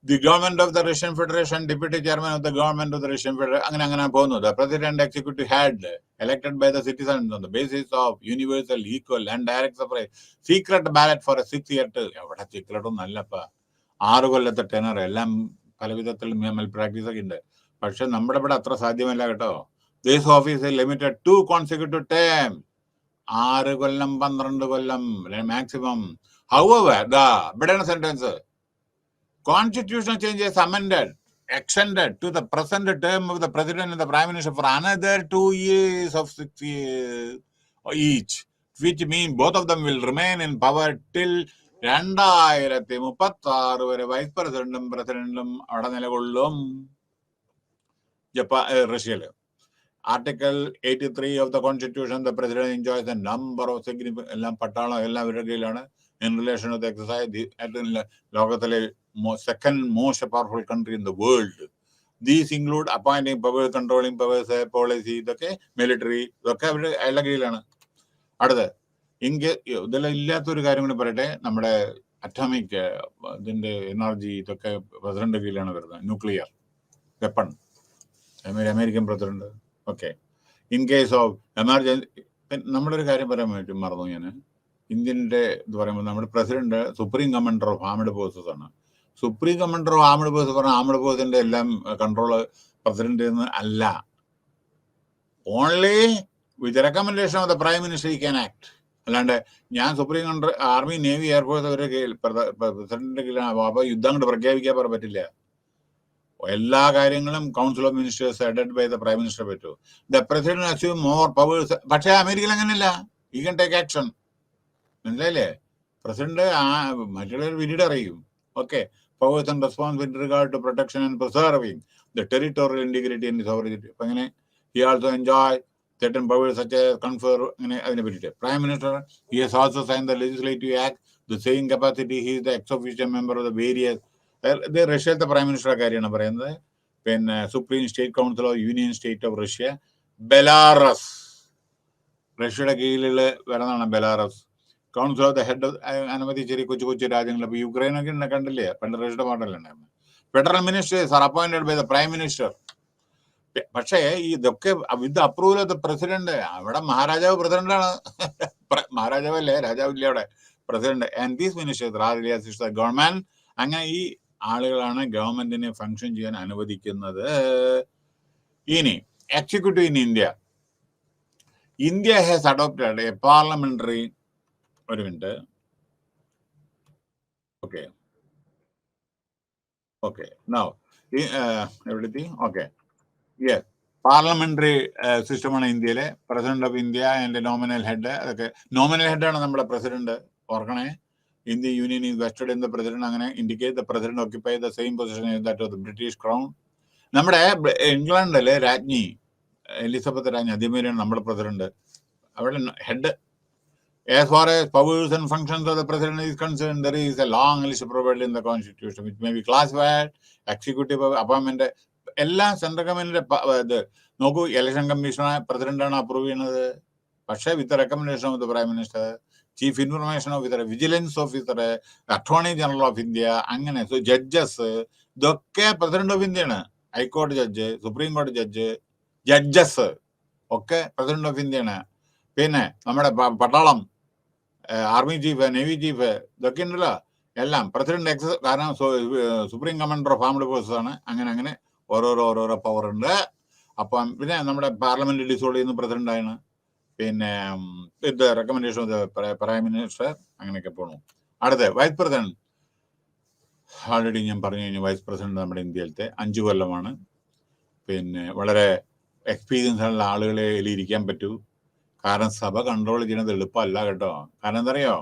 The government of the Russian Federation, deputy chairman of the government of the Russian Federation. അങ്ങനെ പോകുന്നു. The president executive head elected by the citizens on the basis of universal, equal and direct suffrage. Secret ballot for a 6-year term. എവിടെ സീക്രട്ടും നല്ലപ്പ. 6 കൊല്ലത്തെ ടെനർ. എല്ലാം പല വിധത്തിൽ മെൽ പ്രാക്ടീസ് ഒക്കെ ഉണ്ട്. പക്ഷെ നമ്മുടെ ഇവിടെ അത്ര സാധ്യമല്ല കേട്ടോ. This office is limited to consecutive terms. 6 Kollam 12 Kollam maximum. However, the ഇവിടെയാണ് sentence. Constitutional changes amended, extended to the present term of the president and the prime minister for another 2 years of 6 years each, which means both of them will remain in power till 2036 വരെ വൈസ് പ്രസിഡന്റും അവിടെ നിലകൊള്ളും. റഷ്യയില് Article 83 of the Constitution, the President enjoys a number of significant in relation to the exercise. The second most powerful country in the world. These include appointing powers, controlling powers, policy, military. അടുത്ത് ഇതെല്ലാം ഇല്ലാത്തൊരു കാര്യം കൂടി പറയട്ടെ. നമ്മുടെ അറ്റോമിക് ഇതിന്റെ എനർജി ഇതൊക്കെ പ്രസിഡന്റ് കീഴിലാണ് വരുന്നത്. Nuclear weapon American president. Okay. In case of emergency നമ്മളൊരു കാര്യം പറയാൻ വേണ്ടി മറന്നു ഞാൻ. ഇന്ത്യൻ്റെ ഇത് പറയുമ്പോൾ നമ്മുടെ president supreme commander of armed forces ആണ്. Supreme commander of armed forces പറഞ്ഞാൽ ആംഡ് ഫോഴ്സിന്റെ എല്ലാം കൺട്രോള് പ്രസിഡന്റ് അല്ല. Only with recommendation of the prime minister he can act. അല്ലാണ്ട് ഞാൻ supreme commander army navy air force അവരുടെ പ്രസിഡന്റിന്റെ കീഴിലാണ്. അപ്പോൾ യുദ്ധം കൊണ്ട് പ്രഖ്യാപിക്കാൻ പറ്റില്ല. എല്ലാ കാര്യങ്ങളും council of ministers headed by the prime minister പറ്റൂ. The president assume more powers. പക്ഷേ അമേരിക്കയിൽ അങ്ങനെയല്ല. ഈ കൻ ടേക്ക് ആക്ഷൻ. മനസ്സിലായില്ലേ? പ്രസിഡന്റ് മറ്റുള്ളവർ പിന്നീട് അറിയും. Okay. Powers and responsibility regard to protection and preserving the territorial integrity and sovereignty. അപ്പൊ അങ്ങനെ he also enjoy certain powers such as confer അതിനെ പറ്റിയിട്ട്. Prime minister he has also signed the legislative act. The same capacity he is the ex officio member of the various. ഇത് റഷ്യയിലത്തെ പ്രൈം മിനിസ്റ്റർ കാര്യമാണ് പറയുന്നത്. പിന്നെ supreme state council of union state of Russia, Belarus റഷ്യയുടെ കീഴിൽ വരുന്നതാണ് Belarus. Council of the head of അനവധി ചെറിയ കൊച്ചു കൊച്ചു രാജ്യങ്ങൾ. ഇപ്പൊ യുക്രൈനൊക്കെ കണ്ടില്ലേ, പണ്ട് റഷ്യയുടെ പാട്ടല്ലേ ഉണ്ടായിരുന്നു. Federal ministers are appointed by the prime minister. പക്ഷേ ഇതൊക്കെ with approval of the president. അവിടെ മഹാരാജാവ് പ്രസിഡന്റാണ്. മഹാരാജാവല്ലേ, രാജാവില്ലേ അവിടെ, president. And these ministers government. അങ്ങനെ ഈ ആളുകളാണ് ഗവൺമെന്റിനെ ഫങ്ഷൻ ചെയ്യാൻ അനുവദിക്കുന്നത്. ഇനി executive in India. India has adopted a parliamentary. ഒരു മിനിറ്റ്. ഓക്കെ ഓക്കെ നൗ എവിടെത്തി? ഓക്കെ. യെസ്, പാർലമെന്ററി സിസ്റ്റമാണ് ഇന്ത്യയിലെ. President of India and nominal head. അതൊക്കെ നോമിനൽ ഹെഡാണ് നമ്മുടെ പ്രസിഡന്റ്. ഓർക്കണേ, India union is vested in the president. അങ്ങനെ indicate the president occupy the same position that of the British crown. നമ്മുടെ ഇംഗ്ലണ്ടിലെ രാജ്ഞി എലിസബത്ത് രാജ്ഞി അതിമേരിയാണ് നമ്മുടെ പ്രസിഡന്റ്. അവിടെ head. As far as powers and functions of the president is concerned, there is a long list provided in the constitution which may be classified. Executive appointment എല്ലാം സെൻട്രൽ ഗവൺമെന്റിന്റെ ഇത് നോക്കൂ. ഇലക്ഷൻ കമ്മീഷനെ പ്രസിഡന്റാണ് അപ്രൂവ് ചെയ്യുന്നത്. പക്ഷേ with recommendation of the prime minister, chief information officer, vigilance officer, attorney general of India, അങ്ങനെ ജഡ്ജസ്, ഇതൊക്കെ പ്രസിഡന്റ് ഓഫ് ഇന്ത്യയാണ്. ഹൈക്കോടതി ജഡ്ജ്, സുപ്രീം കോടതി ജഡ്ജ്, ജഡ്ജസ് ഒക്കെ പ്രസിഡന്റ് ഓഫ് ഇന്ത്യയാണ്. പിന്നെ നമ്മുടെ പട്ടാളം, ആർമി ചീഫ്, നേവി ചീഫ്, ഇതൊക്കെ ഉണ്ടല്ലോ, എല്ലാം പ്രസിഡന്റ് കാരണം supreme commander of armed forces ആണ്. അങ്ങനെ ഓരോരോ പവർ ഉണ്ട്. അപ്പം പിന്നെ നമ്മുടെ പാർലമെന്റ് ഡിസോൾവ് ചെയ്യുന്ന പ്രസിഡന്റാണ്. പിന്നെ ഇത് recommendation of the prime minister. അങ്ങനെയൊക്കെ പോകണം. അടുത്ത വൈസ് പ്രസിഡന്റ്. ആൾറെഡി ഞാൻ പറഞ്ഞു കഴിഞ്ഞു. വൈസ് പ്രസിഡന്റ് നമ്മുടെ ഇന്ത്യയിലത്തെ 5 കൊല്ലമാണ്. പിന്നെ വളരെ എക്സ്പീരിയൻസ് ഉള്ള ആളുകളെ ഇരിക്കാൻ പറ്റൂ. കാരണം സഭ കൺട്രോൾ ചെയ്യുന്നത് എളുപ്പമല്ല കേട്ടോ. കാരണം എന്താ അറിയോ,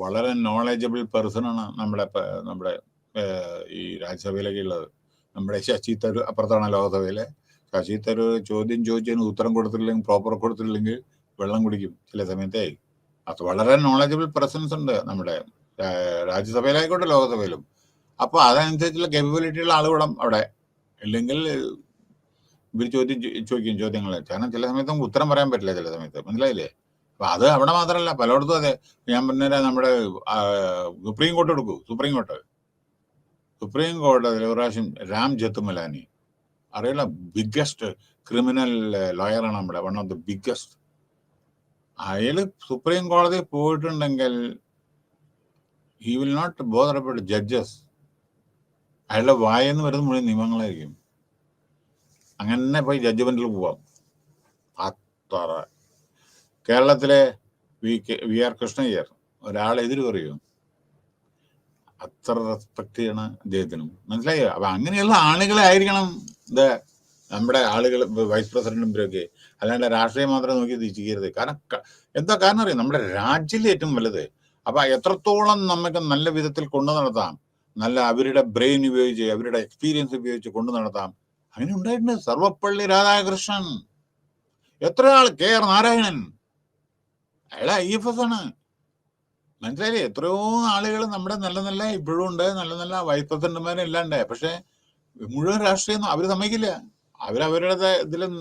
വളരെ നോളജബിൾ പേഴ്സണാണ് നമ്മുടെ ഈ രാജ്യസഭയിലൊക്കെ ഉള്ളത്. നമ്മുടെ ശശി തരൂർ അപ്പുറത്താണ് ലോകസഭയിലെ. ശശി തരൂർ ചോദ്യം ചോദിച്ചതിന് ഉത്തരം കൊടുത്തില്ലെങ്കിൽ, പ്രോപ്പർ കൊടുത്തില്ലെങ്കിൽ വെള്ളം കുടിക്കും ചില സമയത്തേ. അത് വളരെ നോളജബിൾ പ്രസൻസ് ഉണ്ട് നമ്മുടെ രാജ്യസഭയിലായിക്കോട്ടെ ലോകസഭയിലും. അപ്പോൾ അതനുസരിച്ചുള്ള കേപ്പബിലിറ്റിയുള്ള ആളുകൂടം അവിടെ. ഇല്ലെങ്കിൽ ഇവർ ചോദിക്കും ചോദ്യങ്ങൾ. കാരണം ചില സമയത്ത് നമുക്ക് ഉത്തരം പറയാൻ പറ്റില്ല ചില സമയത്ത്. മനസ്സിലായില്ലേ? അപ്പൊ അത് അവിടെ മാത്രമല്ല, പലയിടത്തും അതെ. ഞാൻ പറഞ്ഞ നമ്മുടെ സുപ്രീം കോർട്ട് എടുക്കൂ. സുപ്രീം കോടതി ഒരു പ്രാവശ്യം രാം ജത്തുമലാനി അറിയില്ല, ബിഗ്ഗസ്റ്റ് ക്രിമിനൽ ലോയറാണ് നമ്മുടെ, വൺ ഓഫ് ദ ബിഗ്ഗസ്റ്റ്. അയാൾ സുപ്രീം കോടതി പോയിട്ടുണ്ടെങ്കിൽ he will not bother about judges. അയാളുടെ വായെന്ന് വരുന്ന മുഴുവൻ നിയമങ്ങളായിരിക്കും. അങ്ങനെ പോയി ജഡ്ജ്മെന്റിൽ പോവാം. അത്ര കേരളത്തിലെ വി ആർ കൃഷ്ണയ്യർ ഒരാൾ എതിര് പറയും, അത്ര റെസ്പെക്ട് ചെയ്യണം അദ്ദേഹത്തിനും. മനസ്സിലായോ? അപ്പൊ അങ്ങനെയുള്ള ആളുകളെ ആയിരിക്കണം ഇത് നമ്മുടെ ആളുകൾ, വൈസ് പ്രസിഡന്റും ഇവരൊക്കെ. അല്ലാണ്ട് രാഷ്ട്രീയം മാത്രം നോക്കി തിരിച്ചിരിക്കരുത്. കാരണം എന്താ കാരണം അറിയാം, നമ്മുടെ രാജ്യത്തിലെ ഏറ്റവും വലുത്. അപ്പൊ എത്രത്തോളം നമുക്ക് നല്ല വിധത്തിൽ കൊണ്ടു നടത്താം, നല്ല അവരുടെ ബ്രെയിൻ ഉപയോഗിച്ച്, അവരുടെ എക്സ്പീരിയൻസ് ഉപയോഗിച്ച് കൊണ്ടു നടത്താം. അങ്ങനെ ഉണ്ടായിട്ടുണ്ട്. സർവപ്പള്ളി രാധാകൃഷ്ണൻ എത്ര ആൾ, KR നാരായണൻ, അയാൾ IFS ആണ്, മനസ്സിലായില്ലേ? എത്രയോ ആളുകൾ നമ്മുടെ നല്ല നല്ല ഇപ്പോഴും ഉണ്ട്, നല്ല നല്ല വൈസ് പ്രസിഡന്റുമാരെല്ലാം ഉണ്ട്. പക്ഷെ മുഴുവൻ രാഷ്ട്രീയം അവര് സമ്മതിക്കില്ല. അവരവരുടെ ഇതിലും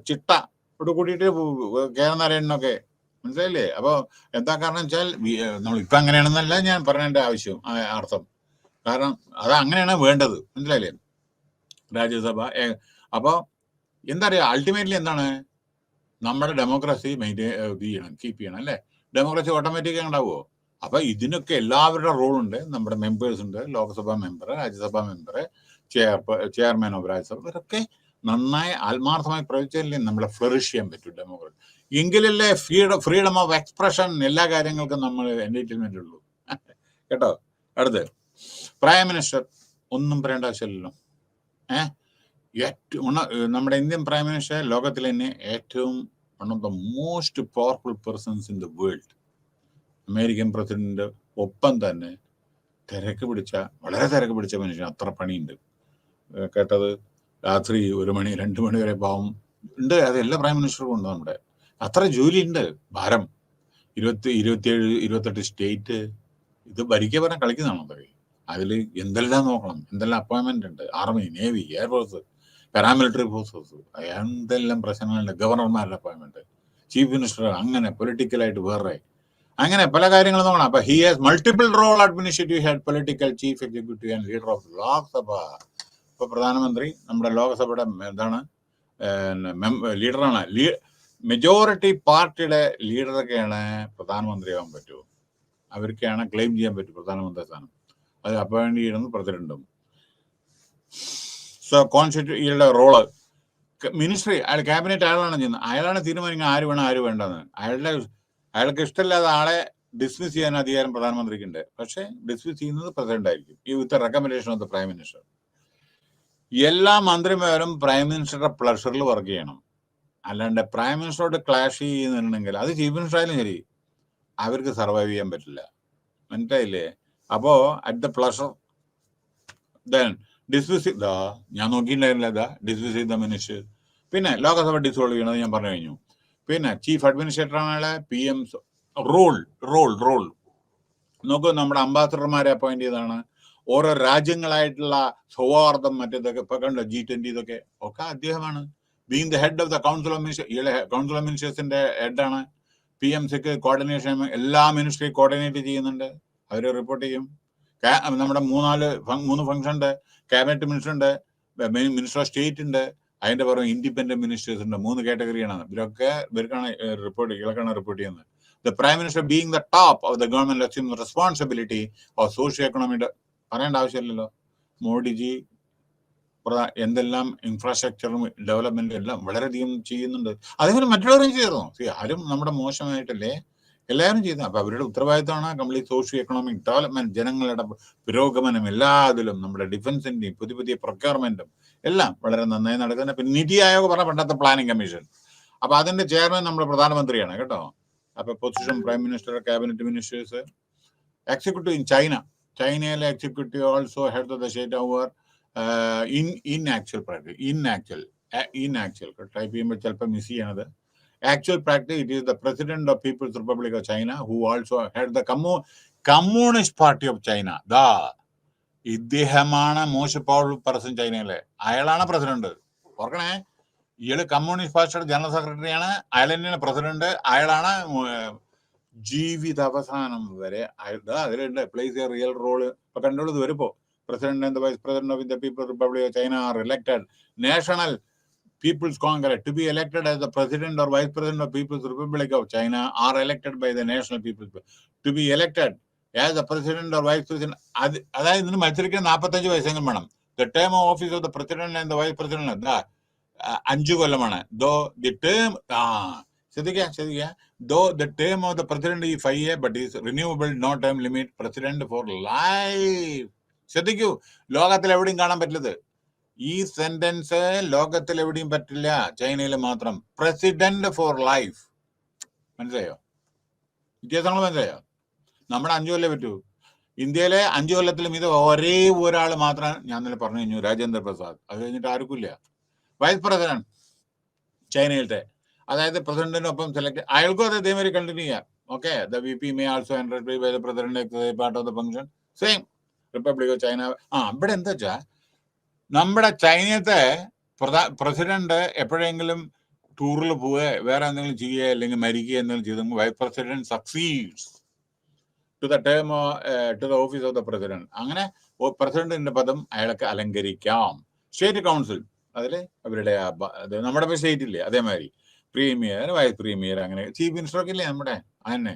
ചിട്ടയോട് കൂട്ടിയിട്ട് KR നാരായണനൊക്കെ, മനസ്സിലായില്ലേ? അപ്പൊ എന്താ കാരണം വെച്ചാൽ നമ്മൾ ഇപ്പൊ അങ്ങനെയാണെന്നല്ല ഞാൻ പറഞ്ഞതിന്റെ ആവശ്യം, അർത്ഥം. കാരണം അത് അങ്ങനെയാണ് വേണ്ടത്, മനസ്സിലായില്ലേ? രാജ്യസഭ. അപ്പൊ എന്താ പറയാ, അൾട്ടിമേറ്റ്ലി എന്താണ്, നമ്മുടെ ഡെമോക്രസി മെയിൻറ്റെയിൻ കീപ്പ് ചെയ്യണം, അല്ലേ? ഡെമോക്രസി ഓട്ടോമാറ്റിക് ഉണ്ടാവുമോ? അപ്പൊ ഇതിനൊക്കെ എല്ലാവരുടെ റോളുണ്ട്. നമ്മുടെ മെമ്പേഴ്സ് ഉണ്ട്, Lok Sabha member, Rajya Sabha member, chairman of Rajya Sabha, ഇവരൊക്കെ നന്നായി ആത്മാർത്ഥമായി പ്രവർത്തിച്ചാലേ നമ്മളെ ഫ്ലറിഷ് ചെയ്യാൻ പറ്റും ഡെമോക്രസി. എങ്കിലല്ലേ ഫ്രീഡം ഓഫ് എക്സ്പ്രഷൻ, എല്ലാ കാര്യങ്ങൾക്കും നമ്മൾ എന്റർടൈൻമെന്റ് ഉള്ളൂ. കേട്ടോ? അടുത്ത് പ്രൈം മിനിസ്റ്റർ, ഒന്നും പറയേണ്ട ആവശ്യമില്ലല്ലോ. നമ്മുടെ ഇന്ത്യൻ പ്രൈം മിനിസ്റ്റർ ലോകത്തിലെ തന്നെ ഏറ്റവും one of the most powerful persons in the world. American president ഒപ്പം തന്നെ വളരെ തിരക്ക് പിടിച്ച മനുഷ്യൻ. അത്ര പണിയുണ്ട്. കേട്ടത് രാത്രി 1 മണി 2 മണി വരെ പാവം ഉണ്ട്. അത് എല്ലാ പ്രൈം മിനിസ്റ്റർക്കും ഉണ്ട്. നമ്മുടെ അത്ര ജോലിയുണ്ട്, ഭാരം. 27-28 സ്റ്റേറ്റ് ഇത് ഭരിക്കാൻ പറഞ്ഞാൽ കളിക്കുന്നതാണോ? അതൊക്കെ അതിൽ എന്തെല്ലാം നോക്കണം, എന്തെല്ലാം അപ്പോയിന്റ്മെന്റ് ഉണ്ട്. Army, navy, air force, paramilitary forces, എന്തെല്ലാം പ്രശ്നങ്ങളുണ്ട്. ഗവർണർമാരുടെ അപ്പോയിന്റ്മെന്റ്, ചീഫ് മിനിസ്റ്റർ, അങ്ങനെ പൊളിറ്റിക്കലായിട്ട് വേറെ, അങ്ങനെ പല കാര്യങ്ങളും നോക്കണം. അപ്പൊ he has multiple role, administrative head, political, chief executive and leader of Lok Sabha. ഇപ്പൊ പ്രധാനമന്ത്രി നമ്മുടെ ലോക്സഭയുടെ എന്താണ് ലീഡറാണ്. മെജോറിറ്റി പാർട്ടിയുടെ ലീഡറൊക്കെയാണ് പ്രധാനമന്ത്രിയാവാൻ പറ്റുമോ? അവർക്കാണ് ക്ലെയിം ചെയ്യാൻ പറ്റും പ്രധാനമന്ത്രി സ്ഥാനം. അത് അപ്പോയിന്റ് ചെയ്യുന്നത് പ്രസിഡന്റും. സോ കോൺസ്റ്റിറ്റ്യൂഷന്റെ റോള്, മിനിസ്ട്രി അയാൾ, ക്യാബിനറ്റ് അയാളാണ് ചെയ്യുന്നത്. അയാളാണ് തീരുമാനിക്കുന്നത് ആര് വേണം ആര് വേണ്ടെന്ന്. അയാൾക്ക് ഇഷ്ടമില്ലാത്ത ആളെ ഡിസ്മിസ് ചെയ്യാൻ അധികാരം പ്രധാനമന്ത്രിക്ക് ഉണ്ട്. പക്ഷെ ഡിസ്മിസ് ചെയ്യുന്നത് പ്രസിഡന്റ് ആയിരിക്കും, ഈ with recommendation of the prime minister. എല്ലാ മന്ത്രിമാരും പ്രൈം മിനിസ്റ്ററുടെ പ്ലഷറിൽ വർക്ക് ചെയ്യണം. അല്ലാണ്ട് പ്രൈം മിനിസ്റ്ററോട് ക്ലാഷ് ചെയ്യുന്നുണ്ടെങ്കിൽ, അത് ചീഫ് മിനിസ്റ്റർ ആയാലും ശരി, അവർക്ക് സർവൈവ് ചെയ്യാൻ പറ്റില്ല. മനസ്സിലായില്ലേ? അപ്പോ at the pleasure then dismiss ഞാൻ നോക്കിയിട്ടുണ്ടായിരുന്നില്ല, ഡിസ്മിസ് ചെയ്ത മിനിസ്റ്റർ. പിന്നെ ലോകസഭ ഡിസോൾവ് ചെയ്യണത് ഞാൻ പറഞ്ഞു കഴിഞ്ഞു. പിന്നെ ചീഫ് അഡ്മിനിസ്ട്രേറ്റർ ആണ് PM റോൾ നോക്കൂ. നമ്മുടെ അംബാസഡർമാരെ അപ്പോയിന്റ് ചെയ്താണ്. ഓരോ രാജ്യങ്ങളായിട്ടുള്ള സൗഹാർദ്ദം, മറ്റേതൊക്കെ ഇപ്പൊ കണ്ടോ, G20 ഇതൊക്കെ ഒക്കെ അദ്ദേഹമാണ്. Being the head of the council of ministers, council of മിനിസ്റ്റേഴ്സിന്റെ ഹെഡാണ്. PMCക്ക് കോർഡിനേഷൻ, എല്ലാ മിനിസ്ട്രി കോർഡിനേറ്റ് ചെയ്യുന്നുണ്ട്. അവര് റിപ്പോർട്ട് ചെയ്യും. നമ്മുടെ 3 ഫംഗ്ഷൻ ഉണ്ട്. ക്യാബിനറ്റ് മിനിസ്റ്റർ ഉണ്ട്, മിനിസ്റ്റർ ഓഫ് സ്റ്റേറ്റ് ഉണ്ട്, അതിന്റെ പുറമെ ഇൻഡിപെൻഡന്റ് മിനിസ്റ്റേഴ്സ് ഉണ്ട്. 3 കാറ്റഗറിയാണ്. ഇവർക്കാണ് റിപ്പോർട്ട് ചെയ്യുന്നത്. The Prime Minister being the top of the government assumes the responsibility of socio-economic. പറയേണ്ട ആവശ്യമില്ലല്ലോ. മോഡിജി എന്തെല്ലാം ഇൻഫ്രാസ്ട്രക്ചറും ഡെവലപ്മെന്റും എല്ലാം വളരെയധികം ചെയ്യുന്നുണ്ട്. അതേപോലെ മറ്റുള്ളവരും ചെയ്തു. ആരും നമ്മുടെ മോശമായിട്ടല്ലേ, എല്ലാവരും ചെയ്യുന്നത്. അപ്പൊ അവരുടെ ഉത്തരവാദിത്തമാണ് കംപ്ലീറ്റ് സോഷ്യോ എക്കണോമിക് ഡെവലപ്മെന്റ്, ജനങ്ങളുടെ പുരോഗമനം എല്ലാത്തിലും. നമ്മുടെ ഡിഫൻസിന്റെയും പുതിയ പ്രൊക്യൂർമെന്റും എല്ലാം വളരെ നന്നായി നടക്കുന്നത്. പിന്നെ നിതി ആയോഗ് പറഞ്ഞ പണ്ടത്തെ പ്ലാനിംഗ് കമ്മീഷൻ, അപ്പൊ അതിന്റെ ചെയർമാൻ നമ്മുടെ പ്രധാനമന്ത്രിയാണ് കേട്ടോ. അപ്പൊ position prime minister, cabinet ministers. Executive in ചൈനയിലെ executive also head of the state over in actual type ചെയ്യുമ്പോൾ ചിലപ്പോൾ മിസ് ചെയ്യണത്. Actual practice, it is the President of People's Republic of China who also had the Communist Party of China. ഇദ്ദേഹമാണ് മോസ്റ്റ് പവർഫുൾ പേഴ്സൺ ചൈനയിലെ. അയാളാണ് പ്രസിഡന്റ്. ഓർക്കണേ, ഇയാള് കമ്മ്യൂണിസ്റ്റ് പാർട്ടിയുടെ ജനറൽ സെക്രട്ടറിയാണ്. അയാൾ തന്നെയാണ് പ്രസിഡന്റ്. അയാളാണ് ജീവിതാവസാനം വരെ. അതിലുണ്ട് പ്ലേസ് എ റിയൽ റോള്. ഇപ്പൊ കണ്ടുള്ളത് വരുമ്പോ president and vice president of the people's republic of China are elected national People's Congress. To be elected as the President or Vice President of People's Republic of China are elected by the National People's. To be elected as the President or Vice President, അതായത് ഇതിന് മത്സരിക്കാൻ 45 വയസ്സെങ്കിലും വേണം. The term of office of the President and the Vice President 5 കൊല്ലമാണ്. Though the term ശ്രദ്ധിക്കുക, though the term of the President is 5 years, but is renewable, no term limit, President for life. ശ്രദ്ധിക്കൂ, ലോകത്തിൽ എവിടെയും കാണാൻ പറ്റില്ലത്. ഈ സെന്റൻസ് ലോകത്തിൽ എവിടെയും പറ്റില്ല, ചൈനയിൽ മാത്രം. President four life. മനസ്സിലായോ? വ്യത്യാസങ്ങൾ മനസ്സിലായോ? നമ്മുടെ 5 കൊല്ലം പറ്റൂ. ഇന്ത്യയിലെ 5 കൊല്ലത്തിലും ഇത് ഒരേ ഒരാൾ മാത്രം. ഞാൻ തന്നെ പറഞ്ഞു കഴിഞ്ഞു, രാജേന്ദ്ര പ്രസാദ്. അത് കഴിഞ്ഞിട്ട് ആർക്കും ഇല്ല. വൈസ് പ്രസിഡന്റ് ചൈനയിലത്തെ. അതായത് പ്രസിഡന്റിനൊപ്പം സെലക്ട്, അയാൾക്കും അത് ഇതേമാതിരി കണ്ടിന്യൂ ചെയ്യാം. Okay, the V P may also enrol by the president part of the function same republic of China. ഇവിടെ എന്താ വെച്ചാ നമ്മുടെ ചൈനത്തെ പ്രസിഡന്റ് എപ്പോഴെങ്കിലും ടൂറിൽ പോവുക, വേറെ എന്തെങ്കിലും ചെയ്യുക, അല്ലെങ്കിൽ മരിക്കുക എന്തെങ്കിലും ചെയ്തെങ്കിൽ vice president succeeds to the term to the office of the president. അങ്ങനെ പ്രസിഡന്റിന്റെ പദം അയാൾക്ക് അലങ്കരിക്കാം. സ്റ്റേറ്റ് കൗൺസിൽ അതിൽ അവരുടെ നമ്മുടെ സ്റ്റേറ്റ് ഇല്ലേ അതേമാതിരി പ്രീമിയർ, വൈസ് പ്രീമിയർ, അങ്ങനെ ചീഫ് മിനിസ്റ്റർ ഒക്കെ ഇല്ലേ നമ്മുടെ അതന്നെ.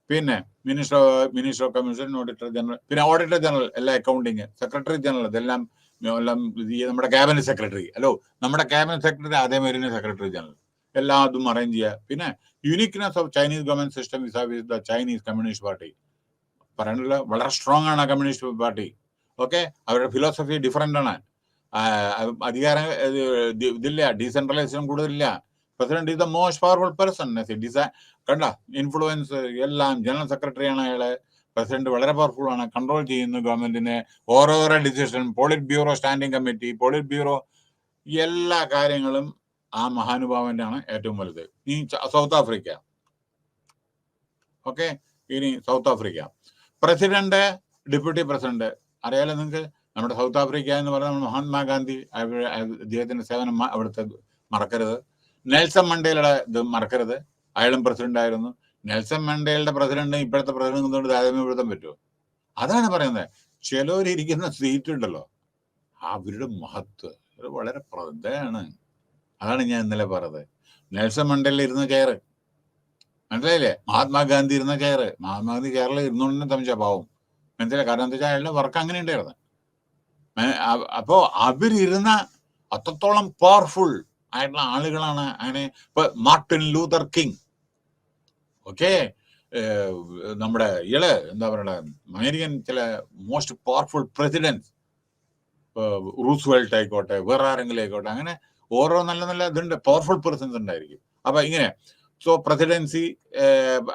പിന്നെ minister of commission, auditor general, പിന്നെ ഓഡിറ്റർ ജനറൽ, എല്ലാ അക്കൗണ്ടിങ്, സെക്രട്ടറി ജനറൽ, ഇതെല്ലാം നമ്മുടെ ക്യാബിനറ്റ് സെക്രട്ടറി. നമ്മുടെ ക്യാബിനറ്റ് സെക്രട്ടറി അതേമാതിരി സെക്രട്ടറി ജനറൽ, എല്ലാ അതും അറേഞ്ച് ചെയ്യുക. പിന്നെ uniqueness of Chinese government system with the Chinese communist party. പറയാനുള്ള വളരെ സ്ട്രോങ് ആണ് കമ്മ്യൂണിസ്റ്റ് പാർട്ടി. ഓക്കെ, അവരുടെ ഫിലോസഫി ഡിഫറെന്റ് ആണ്. അധികാരം ഇതില്ല, ഡീസെൻട്രലൈസേഷൻ കൂടുതലില്ല. President is the most powerful person. കണ്ട ഇൻഫ്ലുവൻസ് എല്ലാം, ജനറൽ സെക്രട്ടറിയാണ് അയാള്. പ്രസിഡന്റ് വളരെ പവർഫുൾ ആണ്, കൺട്രോൾ ചെയ്യുന്നു ഗവൺമെന്റിനെ. ഓരോരോ decision, polit bureau, standing committee, polit bureau, എല്ലാ കാര്യങ്ങളും ആ മഹാനുഭാവന്റെ ആണ് ഏറ്റവും വലുത്. ഈ സൗത്ത് ആഫ്രിക്ക. ഓക്കെ, ഇനി south Africa president, deputy president അറിയാലോ നിങ്ങൾക്ക്. നമ്മുടെ സൗത്ത് ആഫ്രിക്ക എന്ന് പറയുന്നത് മഹാത്മാഗാന്ധി, അദ്ദേഹത്തിന്റെ സേവനം അവിടുത്തെ മറക്കരുത്. നെൽസൺ മണ്ടേലയുടെ ഇത് മറക്കരുത്, അയാളും പ്രസിഡന്റ് ആയിരുന്നു. നെൽസൺ മണ്ടേലയുടെ പ്രസിഡന്റ് ഇപ്പോഴത്തെ പ്രസിഡന്റ് കൊണ്ട് താരതമ്യപ്പെടുത്താൻ പറ്റുമോ? അതാണ് പറയുന്നത്. ചിലവരിയ്ക്കുന്ന സീറ്റ് ഉണ്ടല്ലോ, അവരുടെ മഹത്വം വളരെ പ്രധാനമാണ്. അതാണ് ഞാൻ ഇന്നലെ പറഞ്ഞത്. നെൽസൺ മണ്ടേല ഇരുന്ന ചെയർ മനസ്സിലായില്ലേ? മഹാത്മാഗാന്ധി ഇരുന്ന ചെയർ, മഹാത്മാഗാന്ധി ചെയറിൽ ഇരുന്നുകൊണ്ടും തമിച്ച പാവം മനസ്സിലായി. കാരണം എന്താ വെച്ചാൽ അയാളുടെ വർക്ക് അങ്ങനെ ഉണ്ടായിരുന്നു. അപ്പോ അവരിരുന്ന അത്രത്തോളം പവർഫുൾ ആയിട്ടുള്ള ആളുകളാണ്. അങ്ങനെ ഇപ്പൊ മാർട്ടിൻ ലൂതർ കിങ്, ഓക്കെ, നമ്മുടെ എന്താ പറയണ അമേരിക്കൻ ചില മോസ്റ്റ് പവർഫുൾ പ്രസിഡന്റ്, റൂസ്വെൽറ്റ് ആയിക്കോട്ടെ, വേറെ ആരെങ്കിലും ആയിക്കോട്ടെ, അങ്ങനെ ഓരോ നല്ല നല്ല ഇതുണ്ട്, പവർഫുൾ പേഴ്സൺസ് ഉണ്ടായിരിക്കും. അപ്പൊ ഇങ്ങനെ സോ പ്രസിഡൻസി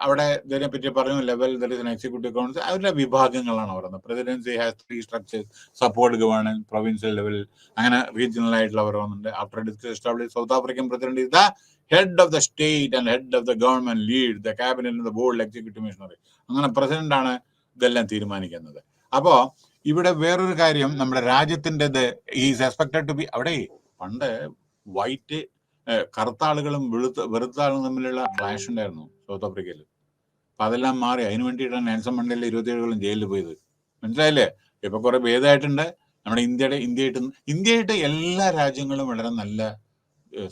അവിടെ ഇതിനെപ്പറ്റി പറഞ്ഞു. ലെവൽ എക്സിക്യൂട്ടീവ് കൗൺസിൽ, അവരുടെ വിഭാഗങ്ങളാണ് പറയുന്നത്. Presidency has 3 structures: support governance, provincial level, അങ്ങനെ റീജിയണൽ ആയിട്ടുള്ള ഓരോന്നുണ്ട്. After establish South African president is the head of the state and head of the government, lead the cabinet, the board, executive missionary. അങ്ങനെ പ്രസിഡന്റ് ആണ് ഇതെല്ലാം തീരുമാനിക്കുന്നത്. അപ്പോ ഇവിടെ വേറൊരു കാര്യം, നമ്മുടെ രാജ്യത്തിൻ്റെത് ഈസ് എക്സ്പെക്ടഡ് ടു ബി, അവിടെ പണ്ട് വൈറ്റ് കറുത്ത ആളുകളും വെറുത്ത ആളുകളും തമ്മിലുള്ള ക്ലാഷ് ഉണ്ടായിരുന്നു സൗത്ത് ആഫ്രിക്കയിൽ. അപ്പൊ അതെല്ലാം മാറി. അതിന് വേണ്ടിയിട്ടാണ് നെൽസൺ മണ്ടേല 27 കൊല്ലം ജയിലിൽ പോയത്. മനസ്സിലായില്ലേ? ഇപ്പൊ കുറെ ഭേദമായിട്ടുണ്ട്. നമ്മുടെ ഇന്ത്യയായിട്ട് എല്ലാ രാജ്യങ്ങളും വളരെ നല്ല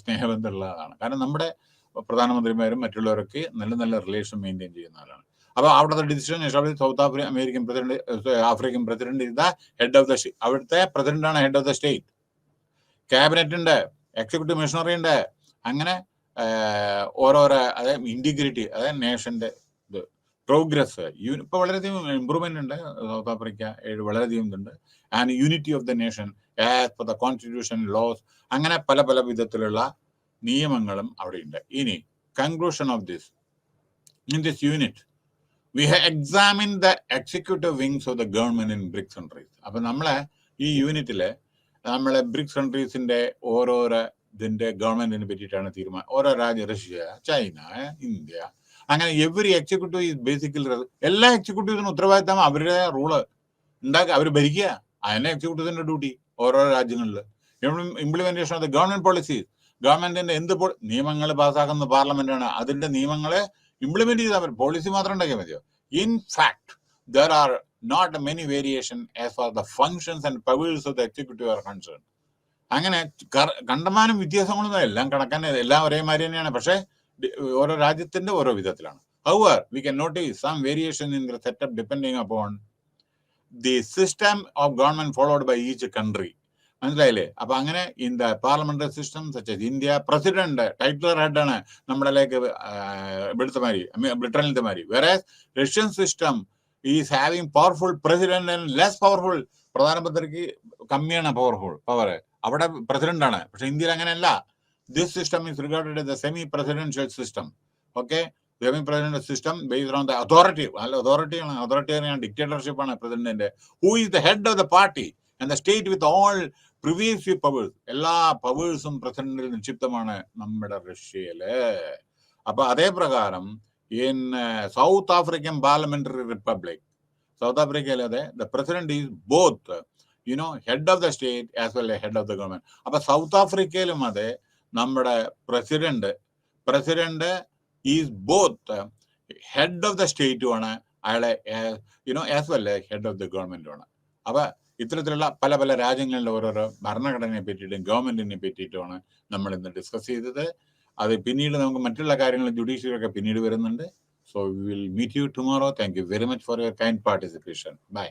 സ്നേഹബന്ധമുള്ളതാണ്. കാരണം നമ്മുടെ പ്രധാനമന്ത്രിമാരും മറ്റുള്ളവരൊക്കെ നല്ല നല്ല റിലേഷൻ മെയിൻറ്റെയിൻ ചെയ്യുന്ന ആളാണ്. അപ്പൊ അവിടുത്തെ decision south American president, African president is the head of the state. അവിടുത്തെ പ്രസിഡന്റാണ് head of the state. Cabinet ഉണ്ട്, എക്സിക്യൂട്ടീവ് മിഷണറി ഉണ്ട്. അങ്ങനെ ഓരോരോ, അതായത് ഇന്റഗ്രിറ്റി, അതായത് നേഷന്റെ ഇത്, പ്രോഗ്രസ്, ഇപ്പൊ വളരെയധികം ഇമ്പ്രൂവ്മെന്റ് ഉണ്ട് സൗത്ത് ആഫ്രിക്ക, വളരെയധികം ഇതുണ്ട്. And unity of the nation as per the constitution, laws, അങ്ങനെ പല പല വിധത്തിലുള്ള നിയമങ്ങളും അവിടെ ഉണ്ട്. ഇനി conclusion of this, in this unit we have examined the executive wings of the government in BRICS countries. അപ്പൊ നമ്മളെ ഈ യൂണിറ്റില് നമ്മളെ ബ്രിക്സ് കൺട്രീസിന്റെ ഓരോരോ ഇതിന്റെ ഗവൺമെന്റിനെ പറ്റിയിട്ടാണ് തീരുമാനം. ഓരോ രാജ്യം, റഷ്യ, ചൈന, ഇന്ത്യ, അങ്ങനെ എവറി എക്സിക്യൂട്ടീവ് ഈസ് ബേസിക്കലി, എല്ലാ എക്സിക്യൂട്ടീവ്സിനും ഉത്തരവാദിത്തം അവരുടെ റൂള് ഉണ്ടാക്കുക, അവർ ഭരിക്കുക. അതന്നെ എക്സിക്യൂട്ടീവ്സിന്റെ ഡ്യൂട്ടി ഓരോ രാജ്യങ്ങളിൽ. Implementation of the government policies, ഗവൺമെന്റിന്റെ എന്ത് നിയമങ്ങൾ പാസ്സാക്കുന്ന പാർലമെന്റാണ്. അതിന്റെ നിയമങ്ങളെ ഇംപ്ലിമെന്റ് ചെയ്താൽ അവർ പോളിസി മാത്രം ഉണ്ടാക്കിയാൽ മതിയോ? In fact there are not many variation as far as the functions and powers of the executive are concerned. അങ്ങനെ കണ്ടമാനം വ്യത്യാസങ്ങളൊന്നും, എല്ലാം കണക്കാൻ, എല്ലാം ഒരേമാതിരി തന്നെയാണ്. പക്ഷെ ഓരോ രാജ്യത്തിന്റെ ഓരോ വിധത്തിലാണ്. However, we can notice some variation in the setup depending upon the system of government followed by each country. മനസ്സിലായില്ലേ? അപ്പൊ അങ്ങനെ in the parliamentary system such as India, president titular head ആണ് നമ്മുടെ ഇവിടുത്തെ മാതിരി, ബ്രിട്ടനിലത്തെ മാതിരി. വേറെ Russian system is having powerful president and less powerful. പ്രധാനമന്ത്രിക്ക് കമ്മിയാണ് പവർ, അവിടെ പ്രസിഡന്റ് ആണ്. പക്ഷെ ഇന്ത്യയിൽ അങ്ങനെയല്ല. This system is regarded as the semi presidential system. Okay, semi president system based on the authority. നല്ല അതോറിറ്റേറിയൻ ഡിക്റ്റേറ്റർഷിപ്പ് ആണ് പ്രസിഡന്റിന്റെ. Who is the head of the party and the state with all previous powers, എല്ലാ പവേഴ്സും പ്രസിഡന്റിൽ നിക്ഷിപ്തമാണ് നമ്മുടെ റഷ്യയില്. അപ്പൊ അതേ പ്രകാരം in South African parliamentary republic, South ആഫ്രിക്കയിൽ അതെ, the president is both head of the state as well a head of the government. അപ്പൊ സൗത്ത് ആഫ്രിക്കയിലും അതെ, നമ്മുടെ president is both head of the സ്റ്റേറ്റുമാണ്, അയാളെ as well head of the ഗവൺമെന്റുമാണ്. അപ്പൊ ഇത്തരത്തിലുള്ള പല പല രാജ്യങ്ങളിലെ ഓരോരോ ഭരണഘടനയെ പറ്റിയിട്ടും ഗവൺമെന്റിനെ പറ്റിയിട്ടുമാണ് നമ്മൾ ഇന്ന് ഡിസ്കസ് ചെയ്തത്. അത് പിന്നീട് നമുക്ക് മറ്റുള്ള കാര്യങ്ങൾ ജുഡീഷ്യറി ഒക്കെ പിന്നീട് വരുന്നുണ്ട്. So we will meet you tomorrow. Thank you very much for your kind participation. By.